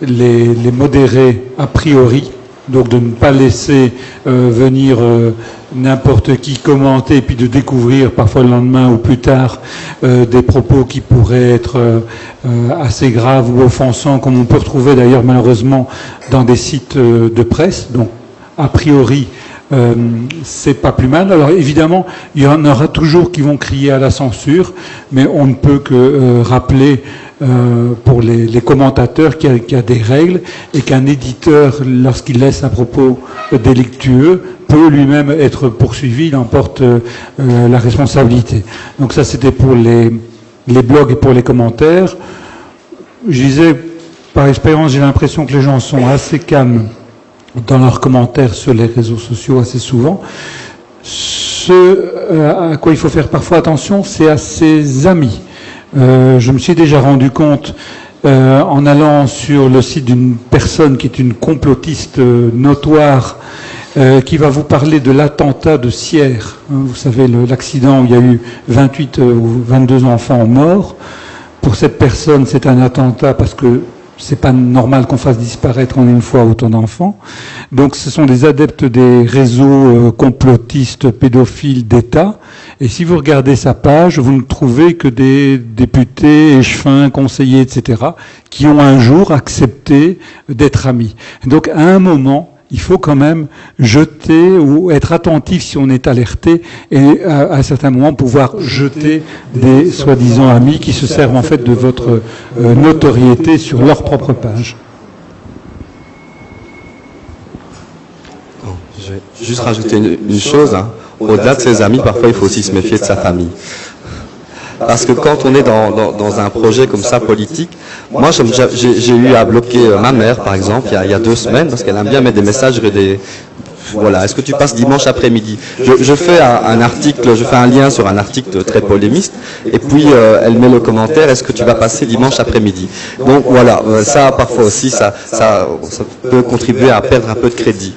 les modérer a priori, donc de ne pas laisser venir n'importe qui commenter et puis de découvrir parfois le lendemain ou plus tard des propos qui pourraient être assez graves ou offensants, comme on peut retrouver d'ailleurs malheureusement dans des sites de presse. Donc a priori c'est pas plus mal. Alors évidemment il y en aura toujours qui vont crier à la censure, mais on ne peut que rappeler pour les commentateurs qu'il y a des règles, et qu'un éditeur, lorsqu'il laisse un propos délictueux, peut lui-même être poursuivi, il en porte la responsabilité. Donc ça, c'était pour les blogs et pour les commentaires. Je disais, par expérience, j'ai l'impression que les gens sont assez calmes dans leurs commentaires sur les réseaux sociaux assez souvent. Ce à quoi il faut faire parfois attention, c'est à ses amis. Je me suis déjà rendu compte en allant sur le site d'une personne qui est une complotiste notoire, qui va vous parler de l'attentat de Sierre. Vous savez, l'accident où il y a eu 28 ou 22 enfants morts. Pour cette personne, c'est un attentat parce que c'est pas normal qu'on fasse disparaître en une fois autant d'enfants. Donc ce sont des adeptes des réseaux complotistes pédophiles d'État. Et si vous regardez sa page, vous ne trouvez que des députés, échevins, conseillers, etc., qui ont un jour accepté d'être amis. Donc à un moment, il faut quand même jeter ou être attentif si on est alerté, et à certains moments pouvoir jeter des soi-disant amis qui se servent en fait de votre notoriété sur leur propre page. Je vais juste rajouter une chose. Au-delà de ses amis, parfois il faut aussi se méfier de sa famille. Parce que quand on est dans un projet comme ça politique, moi j'ai eu à bloquer ma mère par exemple il y a 2 semaines parce qu'elle aime bien mettre des messages voilà, est-ce que tu passes dimanche après-midi ? Je fais un article, je fais un lien sur un article très polémiste, et puis elle met le commentaire, est-ce que tu vas passer dimanche après-midi ? Donc voilà, ça parfois aussi ça peut contribuer à perdre un peu de crédit.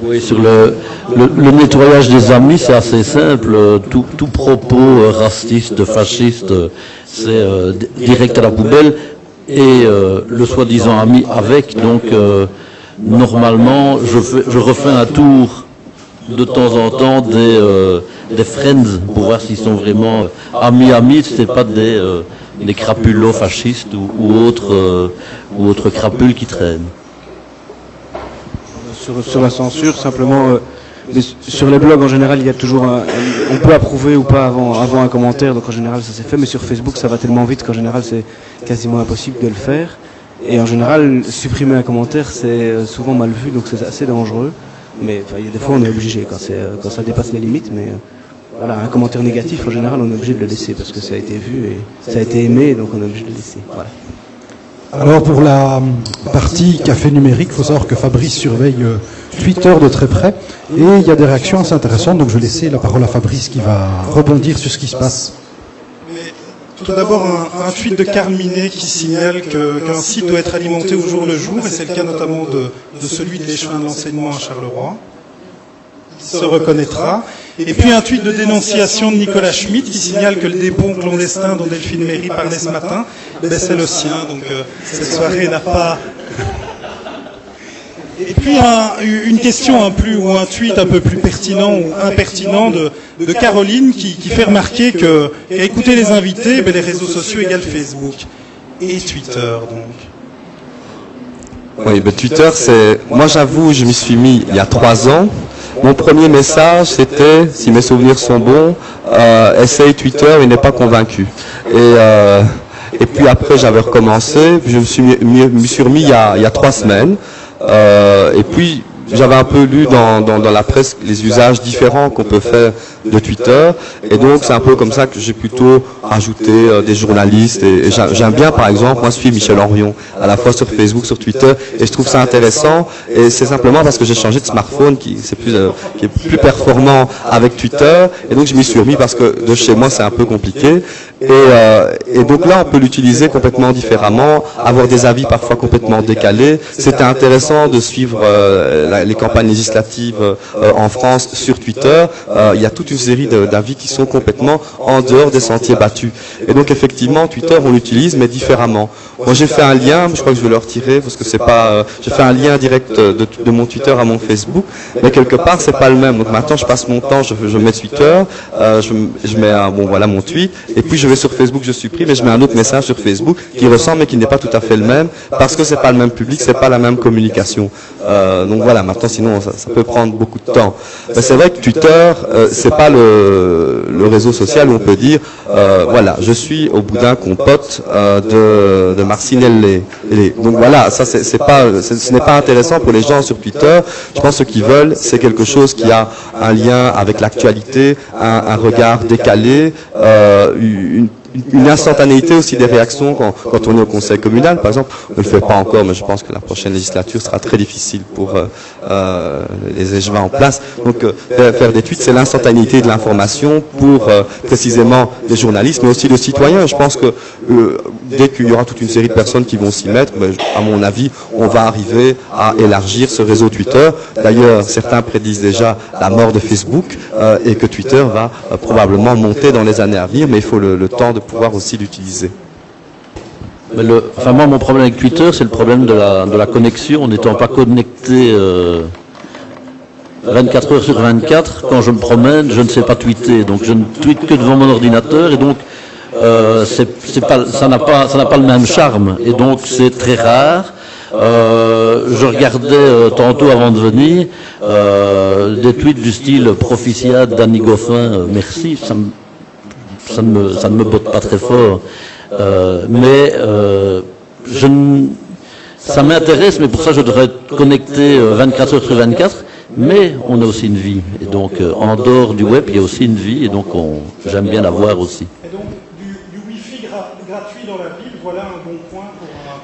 Oui, sur le nettoyage des amis, c'est assez simple. Tout propos raciste, fasciste, c'est direct à la poubelle, et le soi-disant ami avec. Donc, normalement, je refais un tour de temps en temps des friends pour voir s'ils sont vraiment amis, c'est pas des crapulos fascistes ou autres crapules qui traînent. Sur la censure, simplement, mais sur les blogs en général, il y a toujours on peut approuver ou pas avant un commentaire, donc en général ça s'est fait, mais sur Facebook ça va tellement vite qu'en général c'est quasiment impossible de le faire. Et en général, supprimer un commentaire, c'est souvent mal vu, donc c'est assez dangereux. Mais il y a des fois, on est obligé quand ça dépasse les limites. Mais voilà, un commentaire négatif, en général, on est obligé de le laisser parce que ça a été vu et ça a été aimé, donc on est obligé de le laisser. Voilà. Alors pour la partie café numérique, il faut savoir que Fabrice surveille Twitter de très près et il y a des réactions assez intéressantes, donc je vais laisser la parole à Fabrice qui va rebondir sur ce qui se passe. Tout d'abord, un tweet de Carl Minet qui signale qu'un site doit être alimenté au jour le jour, et c'est le cas notamment de celui de l'échevin de l'enseignement à Charleroi, qui se reconnaîtra. Et puis un tweet de dénonciation de Nicolas Schmitt qui signale que le dépôt clandestin dont Delphine Méry parlait ce matin, c'est le sien, donc cette soirée n'a pas... Et puis une question ou un tweet un peu plus pertinent ou impertinent de Caroline qui fait remarquer qu'à écouter les invités, les réseaux sociaux égale Facebook et Twitter donc. Oui, Twitter, c'est... Moi j'avoue, je m'y suis mis il y a 3 ans. Mon premier message c'était, si mes souvenirs sont bons, essaye Twitter et n'est pas convaincu. Et puis après j'avais recommencé, puis je me suis remis il y a 3 semaines. Et puis j'avais un peu lu dans la presse les usages différents qu'on peut faire de Twitter, et donc c'est un peu comme ça que j'ai plutôt rajouté des journalistes, et j'aime bien par exemple moi suivre Michel Henrion à la fois sur Facebook, sur Twitter, et je trouve ça intéressant, et c'est simplement parce que j'ai changé de smartphone qui est plus performant avec Twitter, et donc je m'y suis remis parce que de chez moi c'est un peu compliqué, et donc là on peut l'utiliser complètement différemment, avoir des avis parfois complètement décalés. C'était intéressant de suivre les campagnes législatives en France sur Twitter. Il y a toute une série d'avis qui sont complètement en dehors des sentiers battus. Et donc effectivement, Twitter, on l'utilise, mais différemment. Moi, j'ai fait un lien, je crois que je vais le retirer parce que c'est pas. J'ai fait un lien direct de mon Twitter à mon Facebook, mais quelque part, c'est pas le même. Donc maintenant, je passe mon temps, je mets Twitter, je mets mon tweet, et puis je vais sur Facebook, je supprime, et je mets un autre message sur Facebook qui ressemble mais qui n'est pas tout à fait le même parce que c'est pas le même public, c'est pas la même communication. Donc voilà, maintenant sinon ça peut prendre beaucoup de temps. Mais c'est vrai que Twitter, c'est pas le réseau social où on peut dire voilà, je suis au boudin compote de Marcinelle. Donc voilà, ça ce n'est pas intéressant pour les gens sur Twitter. Je pense que ce qu'ils veulent, c'est quelque chose qui a un lien avec l'actualité, un regard décalé, une instantanéité aussi des réactions quand on est au conseil communal, par exemple. On ne le fait pas encore, mais je pense que la prochaine législature sera très difficile pour les échevins en place. Donc faire des tweets, c'est l'instantanéité de l'information pour précisément les journalistes, mais aussi les citoyens. Je pense que dès qu'il y aura toute une série de personnes qui vont s'y mettre, à mon avis, on va arriver à élargir ce réseau Twitter. D'ailleurs, certains prédisent déjà la mort de Facebook et que Twitter va probablement monter dans les années à venir, mais il faut le temps de pouvoir aussi l'utiliser. Mais moi, mon problème avec Twitter, c'est le problème de la connexion. N'étant pas connecté 24 heures sur 24, quand je me promène, je ne sais pas tweeter. Donc je ne tweete que devant mon ordinateur, et donc ça n'a pas le même charme. Et donc c'est très rare. Je regardais tantôt avant de venir des tweets du style prophytiade d'Annie Goffin, merci, ça ne me botte pas très fort, mais ça m'intéresse, mais pour ça je devrais être connecté 24 heures sur 24, mais on a aussi une vie, et donc en dehors du web il y a aussi une vie, et donc j'aime bien la voir aussi. Et donc du Wi-Fi gratuit dans la ville, voilà un bon point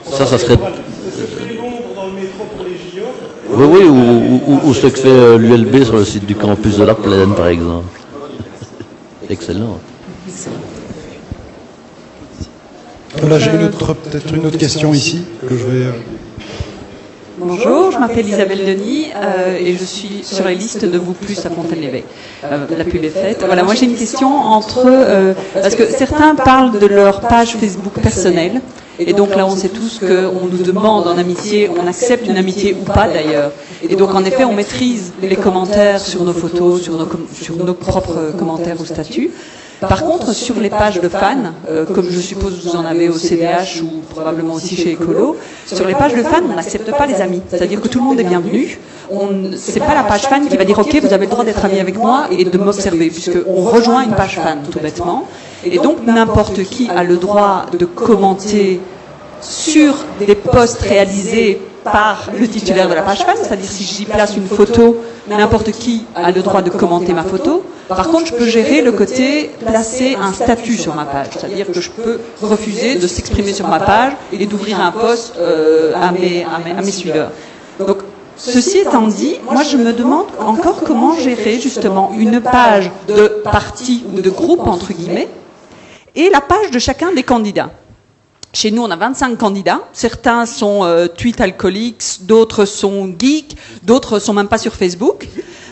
pour ça serait... Ce que fait Londres dans le métro pour les JO. Oui, ou ce que fait l'ULB sur le site du campus de la Plaine, par exemple. Excellent. Voilà, j'ai peut-être une autre question ici que je vais... Bonjour, je m'appelle Isabelle Denis et je suis sur les listes de Vous Plus à Fontaine-l'Évêque. La pub est faite. Voilà, moi j'ai une question parce que certains parlent de leur page Facebook personnelle, et donc là on sait tous qu'on nous demande en amitié, on accepte une amitié ou pas d'ailleurs. Et donc en effet on maîtrise les commentaires sur nos photos, sur nos propres commentaires ou statuts. Par contre, sur les pages de fans, comme je suppose vous en avez au CDH ou probablement aussi chez Écolo, sur les pages de fans, on n'accepte pas les amis. C'est-à-dire que tout le monde est bienvenu. C'est pas la page fan qui va dire « Ok, vous avez le droit d'être ami avec moi et de m'observer », puisqu'on rejoint une page fan, tout bêtement. Et donc, n'importe qui a le droit de commenter sur des posts réalisés par le titulaire de la page fan, c'est-à-dire si j'y place une photo, n'importe qui a le droit de commenter ma photo. Par contre, je peux gérer le côté placer un statut sur ma page, c'est-à-dire que je peux refuser de s'exprimer sur ma page et d'ouvrir un post à mes suiveurs. Donc, ceci étant dit, moi je me demande encore comment gérer justement une page de parti ou de groupe, entre guillemets, et la page de chacun des candidats. Chez nous, on a 25 candidats. Certains sont tweet alcooliques, d'autres sont geeks, d'autres sont même pas sur Facebook.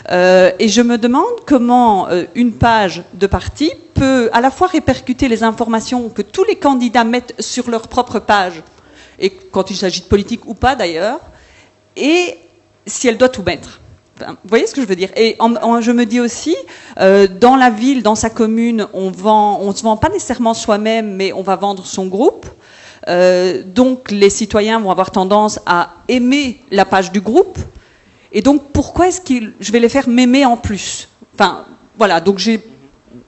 Et je me demande comment une page de parti peut à la fois répercuter les informations que tous les candidats mettent sur leur propre page, et quand il s'agit de politique ou pas d'ailleurs, et si elle doit tout mettre. Enfin, vous voyez ce que je veux dire? Et je me dis aussi, dans la ville, dans sa commune, on se vend pas nécessairement soi-même, mais on va vendre son groupe. Donc les citoyens vont avoir tendance à aimer la page du groupe. Et donc pourquoi est-ce que je vais les faire m'aimer en plus? Enfin, voilà, donc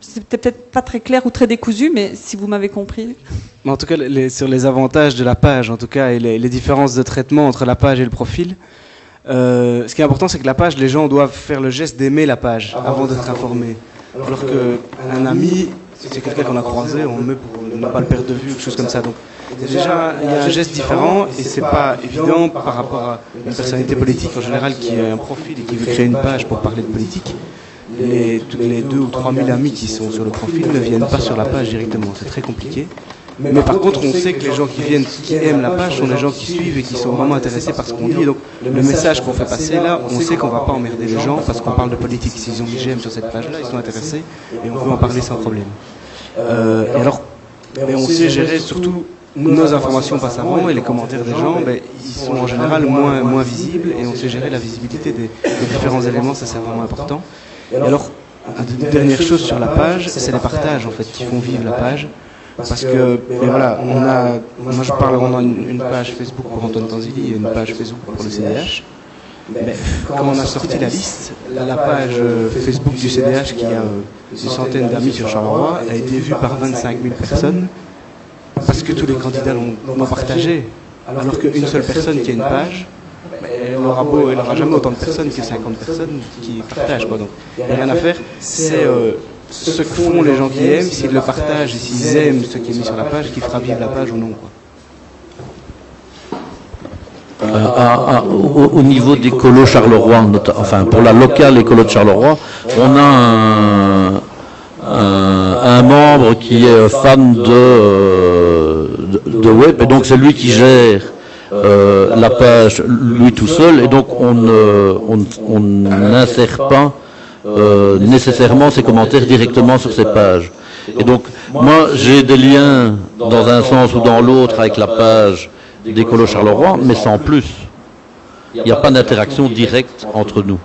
c'était peut-être pas très clair ou très décousu, mais si vous m'avez compris. Mais en tout cas, sur les avantages de la page, en tout cas, et les différences de traitement entre la page et le profil, ce qui est important, c'est que la page, les gens doivent faire le geste d'aimer la page avant d'être informés. Alors qu'un ami, c'est quelqu'un qu'on a croisé, on met pour ne pas le perdre de vue, quelque chose comme ça. Donc déjà, il y a un geste différent et c'est pas évident par rapport à une personnalité politique en général qui a un profil et qui veut créer une page pour parler de politique. Tous les 2 ou 3 000 amis qui sont sur le profil ne viennent pas sur la page directement, c'est très compliqué. Mais par contre, on sait que les gens qui aiment la page sont les gens qui suivent et qui sont vraiment intéressés par ce qu'on dit. Donc le message qu'on fait passer là, on sait qu'on va pas emmerder les gens parce qu'on parle de politique. S'ils ont mis j'aime sur cette page-là, ils sont intéressés et on peut en parler sans problème. Mais on sait gérer surtout nos informations passent avant et les commentaires des gens, ils sont en général moins visibles et on sait gérer la visibilité des différents éléments, ça c'est vraiment important. Et alors, une dernière chose sur la page, c'est les partages en fait qui font vivre la page. Parce que, voilà, on a une page Facebook pour Antoine Tanzili et une page Facebook pour le CDH. Mais quand on a sorti la liste, la page Facebook du CDH qui a une centaine d'amis sur Charleroi a été vue par 25 000 personnes parce que tous les candidats l'ont partagé. Alors qu'une seule personne qui a une page, elle aura jamais autant de personnes que 50 personnes qui partagent. Quoi. Donc il n'y a rien à faire. C'est ce que font les gens qui aiment, s'ils le partagent et s'ils aiment ce qui est mis sur la page, qui fera vivre la page ou non. Quoi. Au niveau des colos Charleroi, enfin pour la locale écolo de Charleroi, on a un membre qui est fan de web, et donc c'est lui qui gère la page lui tout seul, et donc on n'insère pas nécessairement ces commentaires directement sur ces pages. Et donc moi j'ai des liens dans un sens ou dans l'autre avec la page d'Écolo Charleroi, mais sans plus. Il n'y a pas d'interaction directe entre nous.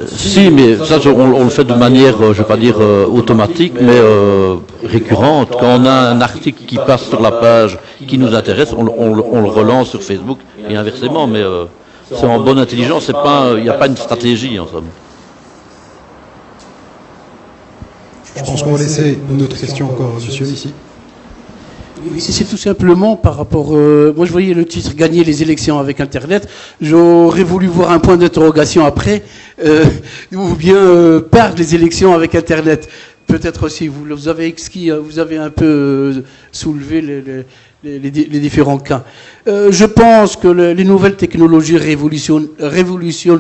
Si, mais ça, on le fait de manière, je ne vais pas dire automatique, mais récurrente. Quand on a un article qui passe sur la page qui nous intéresse, on le relance sur Facebook et inversement, mais c'est en bonne intelligence, il n'y a pas une stratégie en somme. Je pense qu'on va laisser une autre question encore, monsieur, ici. Oui, c'est tout simplement par rapport... moi, je voyais le titre « Gagner les élections avec Internet ». J'aurais voulu voir un point d'interrogation après, ou bien perdre les élections avec Internet. Peut-être aussi, vous avez un peu soulevé les différents cas. Je pense que les nouvelles technologies révolutionnent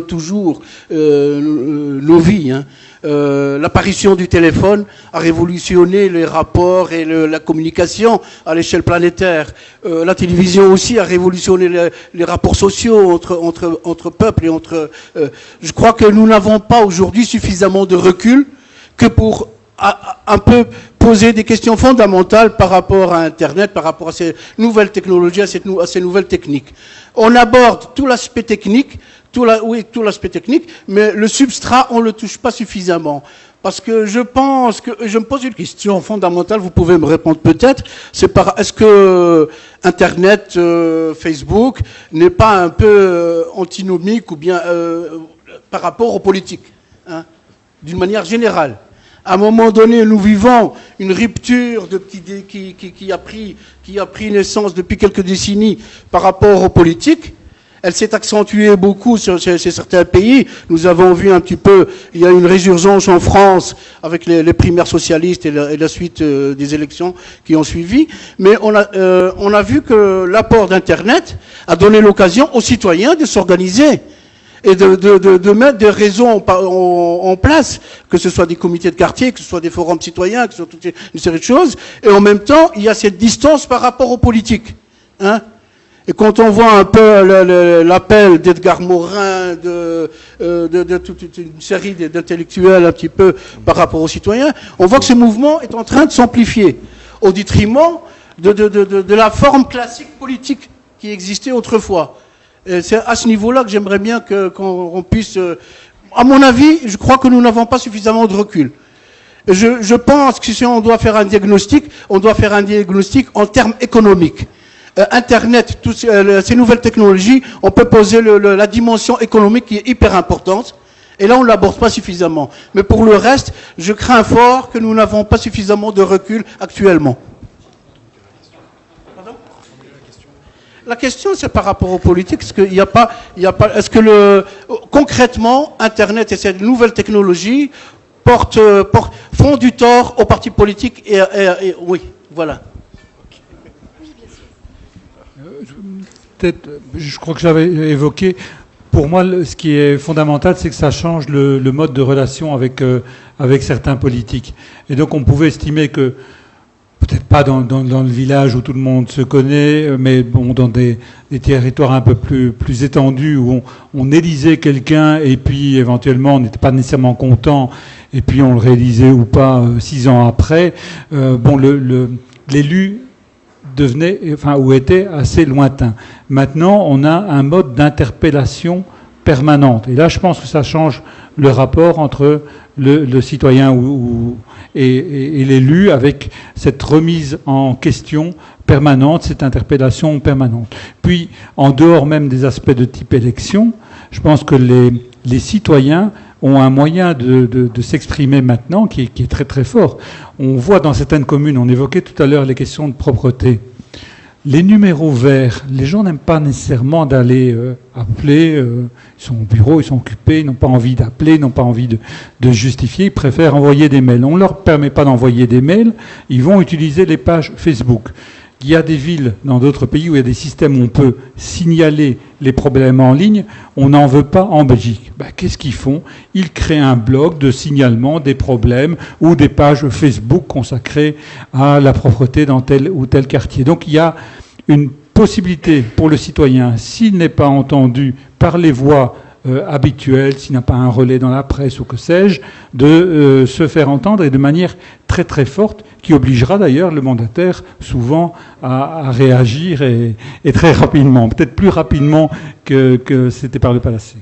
toujours nos vies. Hein. L'apparition du téléphone a révolutionné les rapports et la communication à l'échelle planétaire. La télévision aussi a révolutionné les rapports sociaux entre peuples et entre... je crois que nous n'avons pas aujourd'hui suffisamment de recul que pour un peu poser des questions fondamentales par rapport à Internet, par rapport à ces nouvelles technologies, à ces nouvelles techniques. On aborde tout l'aspect technique, tout l'aspect technique, mais le substrat, on ne le touche pas suffisamment. Parce que je pense que, je me pose une question fondamentale, vous pouvez me répondre peut-être, est-ce que Internet, Facebook, n'est pas un peu antinomique ou bien par rapport aux politiques, hein, d'une manière générale? À un moment donné, nous vivons une rupture qui a pris naissance depuis quelques décennies par rapport aux politiques. Elle s'est accentuée beaucoup sur certains pays. Nous avons vu un petit peu, il y a une résurgence en France avec les primaires socialistes et la suite des élections qui ont suivi. Mais on a vu que l'apport d'Internet a donné l'occasion aux citoyens de s'organiser et de mettre des réseaux en place, que ce soit des comités de quartier, que ce soit des forums citoyens, que ce soit toute une série de choses. Et en même temps, il y a cette distance par rapport aux politiques. Hein? Et quand on voit un peu l'appel d'Edgar Morin, de toute une série d'intellectuels un petit peu par rapport aux citoyens, on voit que ce mouvement est en train de s'amplifier au détriment de la forme classique politique qui existait autrefois. Et c'est à ce niveau-là que j'aimerais bien qu'on puisse... à mon avis, je crois que nous n'avons pas suffisamment de recul. Je pense que si on doit faire un diagnostic, on doit faire un diagnostic en termes économiques. Internet, toutes ces nouvelles technologies, on peut poser la dimension économique qui est hyper importante. Et là, on ne l'aborde pas suffisamment. Mais pour le reste, je crains fort que nous n'avons pas suffisamment de recul actuellement. Pardon ? La question, c'est par rapport aux politiques. Est-ce que concrètement, Internet et ces nouvelles technologies font du tort aux partis politiques oui, voilà. Je crois que j'avais évoqué, pour moi, ce qui est fondamental, c'est que ça change le mode de relation avec certains politiques. Et donc, on pouvait estimer que, peut-être pas dans le village où tout le monde se connaît, mais bon, dans des territoires un peu plus étendus, où on élisait quelqu'un et puis éventuellement on n'était pas nécessairement content, et puis on le réalisait ou pas 6 ans après, l'élu devenait, ou était assez lointain. Maintenant, on a un mode d'interpellation permanente. Et là, je pense que ça change le rapport entre le citoyen et l'élu, avec cette remise en question permanente, cette interpellation permanente. Puis, en dehors même des aspects de type élection, je pense que les citoyens ont un moyen de s'exprimer maintenant qui est très très fort. On voit dans certaines communes, on évoquait tout à l'heure les questions de propreté. Les numéros verts, les gens n'aiment pas nécessairement d'aller appeler, ils sont au bureau, ils sont occupés, ils n'ont pas envie d'appeler, ils n'ont pas envie de justifier, ils préfèrent envoyer des mails. On ne leur permet pas d'envoyer des mails, ils vont utiliser les pages Facebook. Il y a des villes dans d'autres pays où il y a des systèmes où on peut signaler les problèmes en ligne. On n'en veut pas en Belgique. Qu'est-ce qu'ils font ? Ils créent un blog de signalement des problèmes ou des pages Facebook consacrées à la propreté dans tel ou tel quartier. Donc il y a une possibilité pour le citoyen, s'il n'est pas entendu par les voies habituel, s'il n'a pas un relais dans la presse ou que sais-je, de se faire entendre et de manière très très forte, qui obligera d'ailleurs le mandataire souvent à réagir et très rapidement, peut-être plus rapidement que c'était par le passé.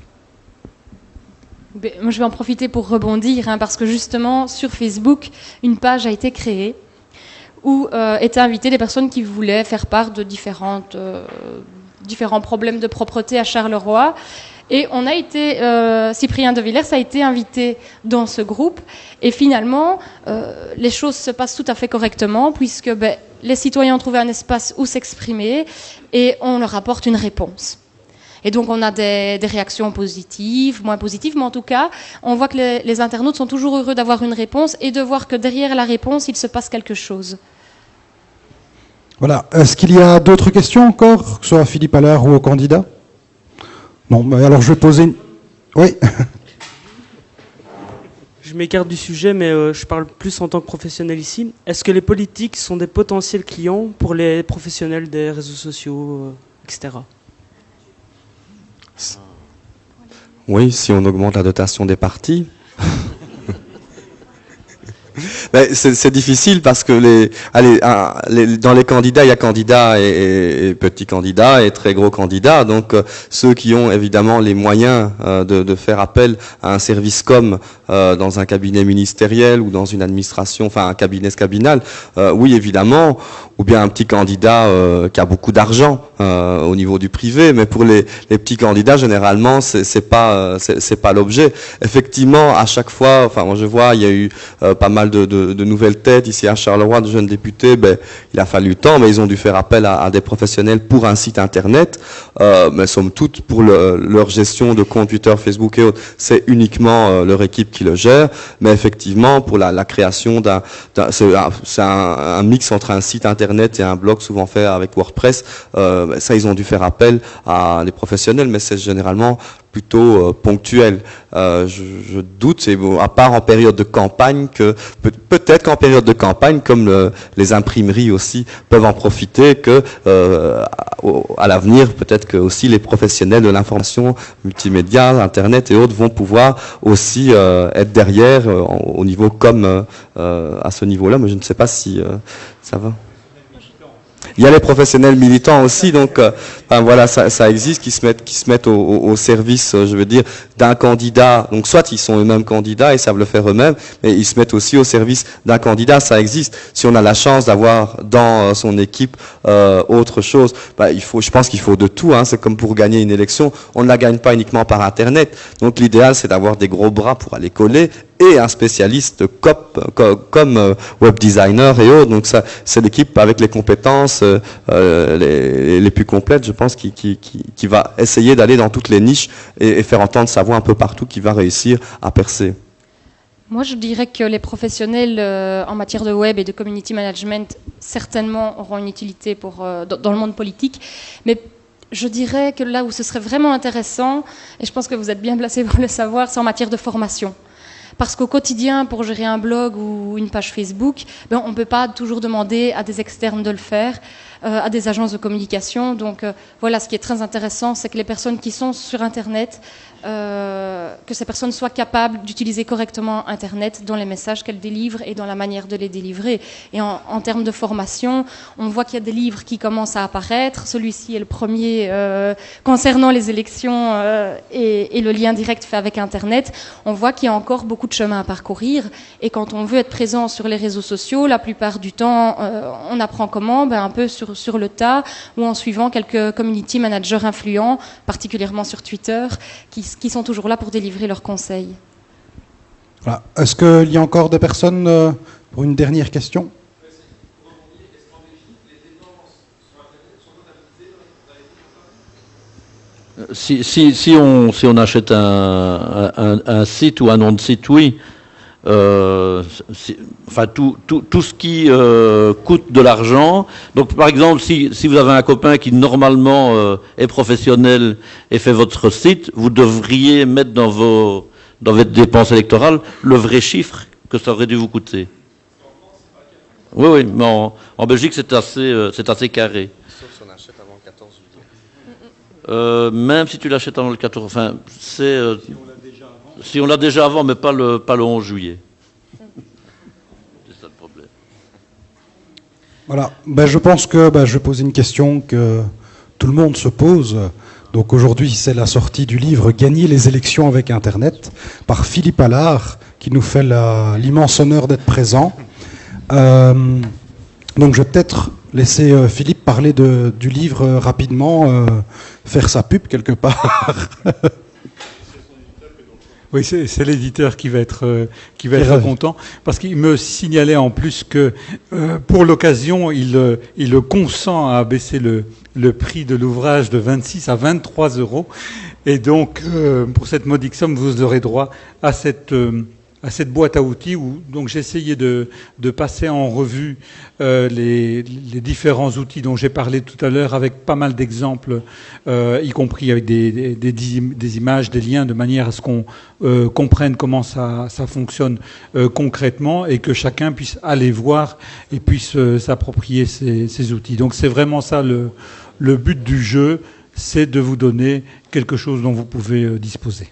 Moi, je vais en profiter pour rebondir, parce que justement, sur Facebook, une page a été créée où étaient invitées des personnes qui voulaient faire part de différents problèmes de propreté à Charleroi. Et on a été, Cyprien de Villers a été invité dans ce groupe. Et finalement, les choses se passent tout à fait correctement, puisque les citoyens ont trouvé un espace où s'exprimer et on leur apporte une réponse. Et donc on a des réactions positives, moins positives, mais en tout cas, on voit que les internautes sont toujours heureux d'avoir une réponse et de voir que derrière la réponse, il se passe quelque chose. Voilà. Est-ce qu'il y a d'autres questions encore, que ce soit à Philippe Allard ou au candidat ? Non, alors je vais poser une... Oui. Je m'écarte du sujet, mais je parle plus en tant que professionnel ici. Est-ce que les politiques sont des potentiels clients pour les professionnels des réseaux sociaux, etc. Oui, si on augmente la dotation des partis. Mais c'est difficile parce que dans les candidats, il y a candidats et petits candidats et très gros candidats. Donc ceux qui ont évidemment les moyens de faire appel à un service com dans un cabinet ministériel ou dans une administration, enfin un cabinet scabinal, oui évidemment, ou bien un petit candidat qui a beaucoup d'argent au niveau du privé. Mais pour les petits candidats, généralement, c'est pas l'objet. Effectivement, à chaque fois, enfin moi je vois, il y a eu pas mal de nouvelles têtes ici à Charleroi, de jeunes députés. Ben, il a fallu le temps, mais ils ont dû faire appel à des professionnels pour un site internet. Mais somme toute, pour leur gestion de compte Twitter, Facebook et autres, c'est uniquement leur équipe qui le gère. Mais effectivement, pour la création c'est un mix entre un site internet et un blog souvent fait avec WordPress. Ça, ils ont dû faire appel à des professionnels, mais c'est généralement plutôt ponctuel. Je doute, c'est à part en période de campagne, que peut-être qu'en période de campagne, comme les imprimeries aussi peuvent en profiter, que à l'avenir, peut-être que aussi les professionnels de l'information, multimédia, internet et autres vont pouvoir aussi être derrière au niveau comme à ce niveau-là, mais je ne sais pas si ça va. Il y a les professionnels militants aussi, donc enfin, voilà, ça existe, qui se mettent au service, je veux dire, d'un candidat. Donc soit ils sont eux-mêmes candidats et savent le faire eux-mêmes, mais ils se mettent aussi au service d'un candidat. Ça existe. Si on a la chance d'avoir dans son équipe autre chose, je pense qu'il faut de tout. Hein. C'est comme pour gagner une élection, on ne la gagne pas uniquement par Internet. Donc l'idéal, c'est d'avoir des gros bras pour aller coller et un spécialiste comme web designer et autres. Donc ça, c'est l'équipe avec les compétences les plus complètes, je pense, qui va essayer d'aller dans toutes les niches et faire entendre sa voix un peu partout, qui va réussir à percer. Moi, je dirais que les professionnels en matière de web et de community management certainement auront une utilité dans le monde politique, mais je dirais que là où ce serait vraiment intéressant, et je pense que vous êtes bien placé pour le savoir, c'est en matière de formation. Parce qu'au quotidien, pour gérer un blog ou une page Facebook, on ne peut pas toujours demander à des externes de le faire, à des agences de communication. Donc voilà, ce qui est très intéressant, c'est que les personnes qui sont sur Internet, que ces personnes soient capables d'utiliser correctement Internet dans les messages qu'elles délivrent et dans la manière de les délivrer. Et en termes de formation, on voit qu'il y a des livres qui commencent à apparaître. Celui-ci est le premier concernant les élections et le lien direct fait avec Internet. On voit qu'il y a encore beaucoup de chemin à parcourir. Et quand on veut être présent sur les réseaux sociaux, la plupart du temps, on apprend comment, un peu sur le tas, ou en suivant quelques community managers influents, particulièrement sur Twitter, qui sont toujours là pour délivrer leurs conseils. Voilà. Est-ce qu'il y a encore des personnes pour une dernière question ? Si on achète un site ou un nom de site, oui. Enfin tout ce qui coûte de l'argent. Donc par exemple, si vous avez un copain qui normalement est professionnel et fait votre site, vous devriez mettre dans votre dépense électorale le vrai chiffre que ça aurait dû vous coûter. Oui, mais en Belgique c'est assez carré. Sauf si on achète avant le 14 juillet. Même si tu l'achètes avant le 14, enfin c'est si on l'a déjà avant, mais pas le 11 juillet. C'est ça le problème. Voilà. Je pense que je vais poser une question que tout le monde se pose. Donc aujourd'hui, c'est la sortie du livre « Gagner les élections avec Internet » par Philippe Allard, qui nous fait l'immense honneur d'être présent. Donc je vais peut-être laisser Philippe parler du livre rapidement, faire sa pub quelque part. Oui, c'est l'éditeur qui va être content, parce qu'il me signalait en plus que pour l'occasion, il consent à baisser le prix de l'ouvrage de 26 à 23 €. Et donc, pour cette modique somme, vous aurez droit à cette boîte à outils où donc j'ai essayé de passer en revue les différents outils dont j'ai parlé tout à l'heure, avec pas mal d'exemples, y compris avec des images, des liens, de manière à ce qu'on comprenne comment ça fonctionne concrètement, et que chacun puisse aller voir et puisse s'approprier ces outils. Donc c'est vraiment ça le but du jeu, c'est de vous donner quelque chose dont vous pouvez disposer.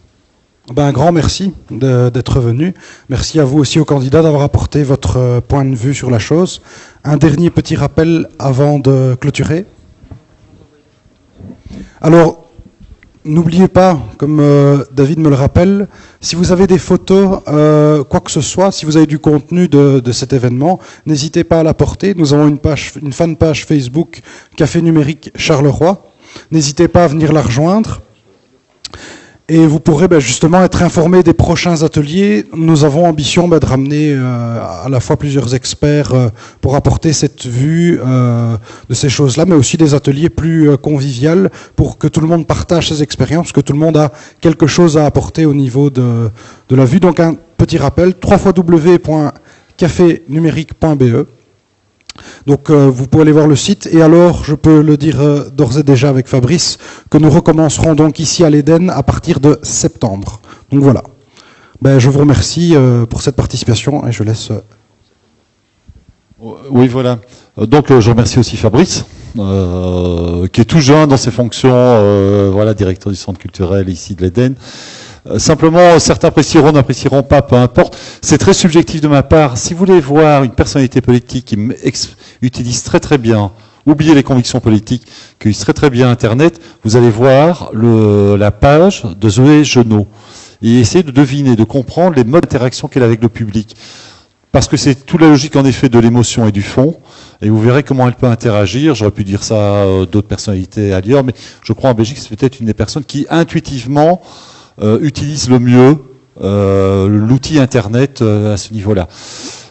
Un grand merci d'être venu. Merci à vous aussi aux candidats d'avoir apporté votre point de vue sur la chose. Un dernier petit rappel avant de clôturer. Alors, n'oubliez pas, comme David me le rappelle, si vous avez des photos, quoi que ce soit, si vous avez du contenu de cet événement, n'hésitez pas à l'apporter. Nous avons une fan page Facebook Café Numérique Charleroi. N'hésitez pas à venir la rejoindre. Et vous pourrez justement être informé des prochains ateliers. Nous avons ambition de ramener à la fois plusieurs experts pour apporter cette vue de ces choses-là, mais aussi des ateliers plus conviviaux pour que tout le monde partage ses expériences, que tout le monde a quelque chose à apporter au niveau de la vue. Donc un petit rappel, www.cafenumérique.be. Donc vous pouvez aller voir le site, et alors je peux le dire d'ores et déjà avec Fabrice que nous recommencerons donc ici à l'Éden à partir de septembre. Donc voilà. Je vous remercie pour cette participation et je laisse. Oui, voilà. Donc je remercie aussi Fabrice, qui est tout jeune dans ses fonctions, voilà, directeur du centre culturel ici de l'Éden. Simplement, certains apprécieront, n'apprécieront pas, peu importe. C'est très subjectif de ma part. Si vous voulez voir une personnalité politique qui utilise très très bien, oubliez les convictions politiques, qui utilise très très bien Internet, vous allez voir la page de Zoé Genot. Et essayez de deviner, de comprendre les modes d'interaction qu'elle a avec le public. Parce que c'est toute la logique en effet de l'émotion et du fond. Et vous verrez comment elle peut interagir. J'aurais pu dire ça à d'autres personnalités ailleurs, mais je crois en Belgique, c'est peut-être une des personnes qui intuitivement utilise le mieux l'outil Internet à ce niveau-là.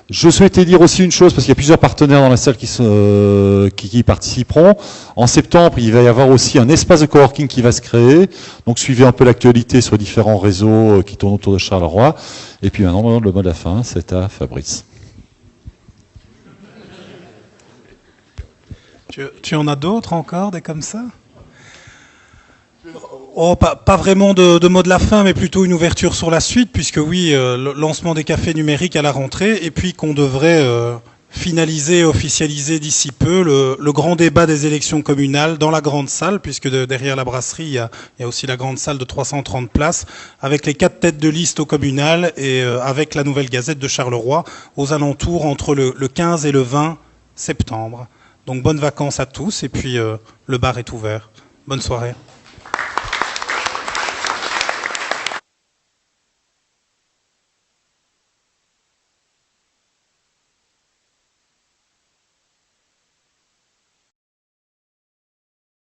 Je souhaitais dire aussi une chose, parce qu'il y a plusieurs partenaires dans la salle qui participeront. En septembre, il va y avoir aussi un espace de coworking qui va se créer. Donc suivez un peu l'actualité sur les différents réseaux qui tournent autour de Charleroi. Et puis maintenant, le mot de la fin, c'est à Fabrice. Tu en as d'autres encore, des comme ça ? Oh, pas vraiment de mot de la fin, mais plutôt une ouverture sur la suite, puisque oui, le lancement des cafés numériques à la rentrée, et puis qu'on devrait finaliser, officialiser d'ici peu le grand débat des élections communales dans la grande salle, puisque derrière la brasserie, il y a aussi la grande salle de 330 places, avec les 4 têtes de liste au communal et avec la Nouvelle Gazette de Charleroi, aux alentours entre le 15 et le 20 septembre. Donc bonnes vacances à tous, et puis le bar est ouvert. Bonne soirée.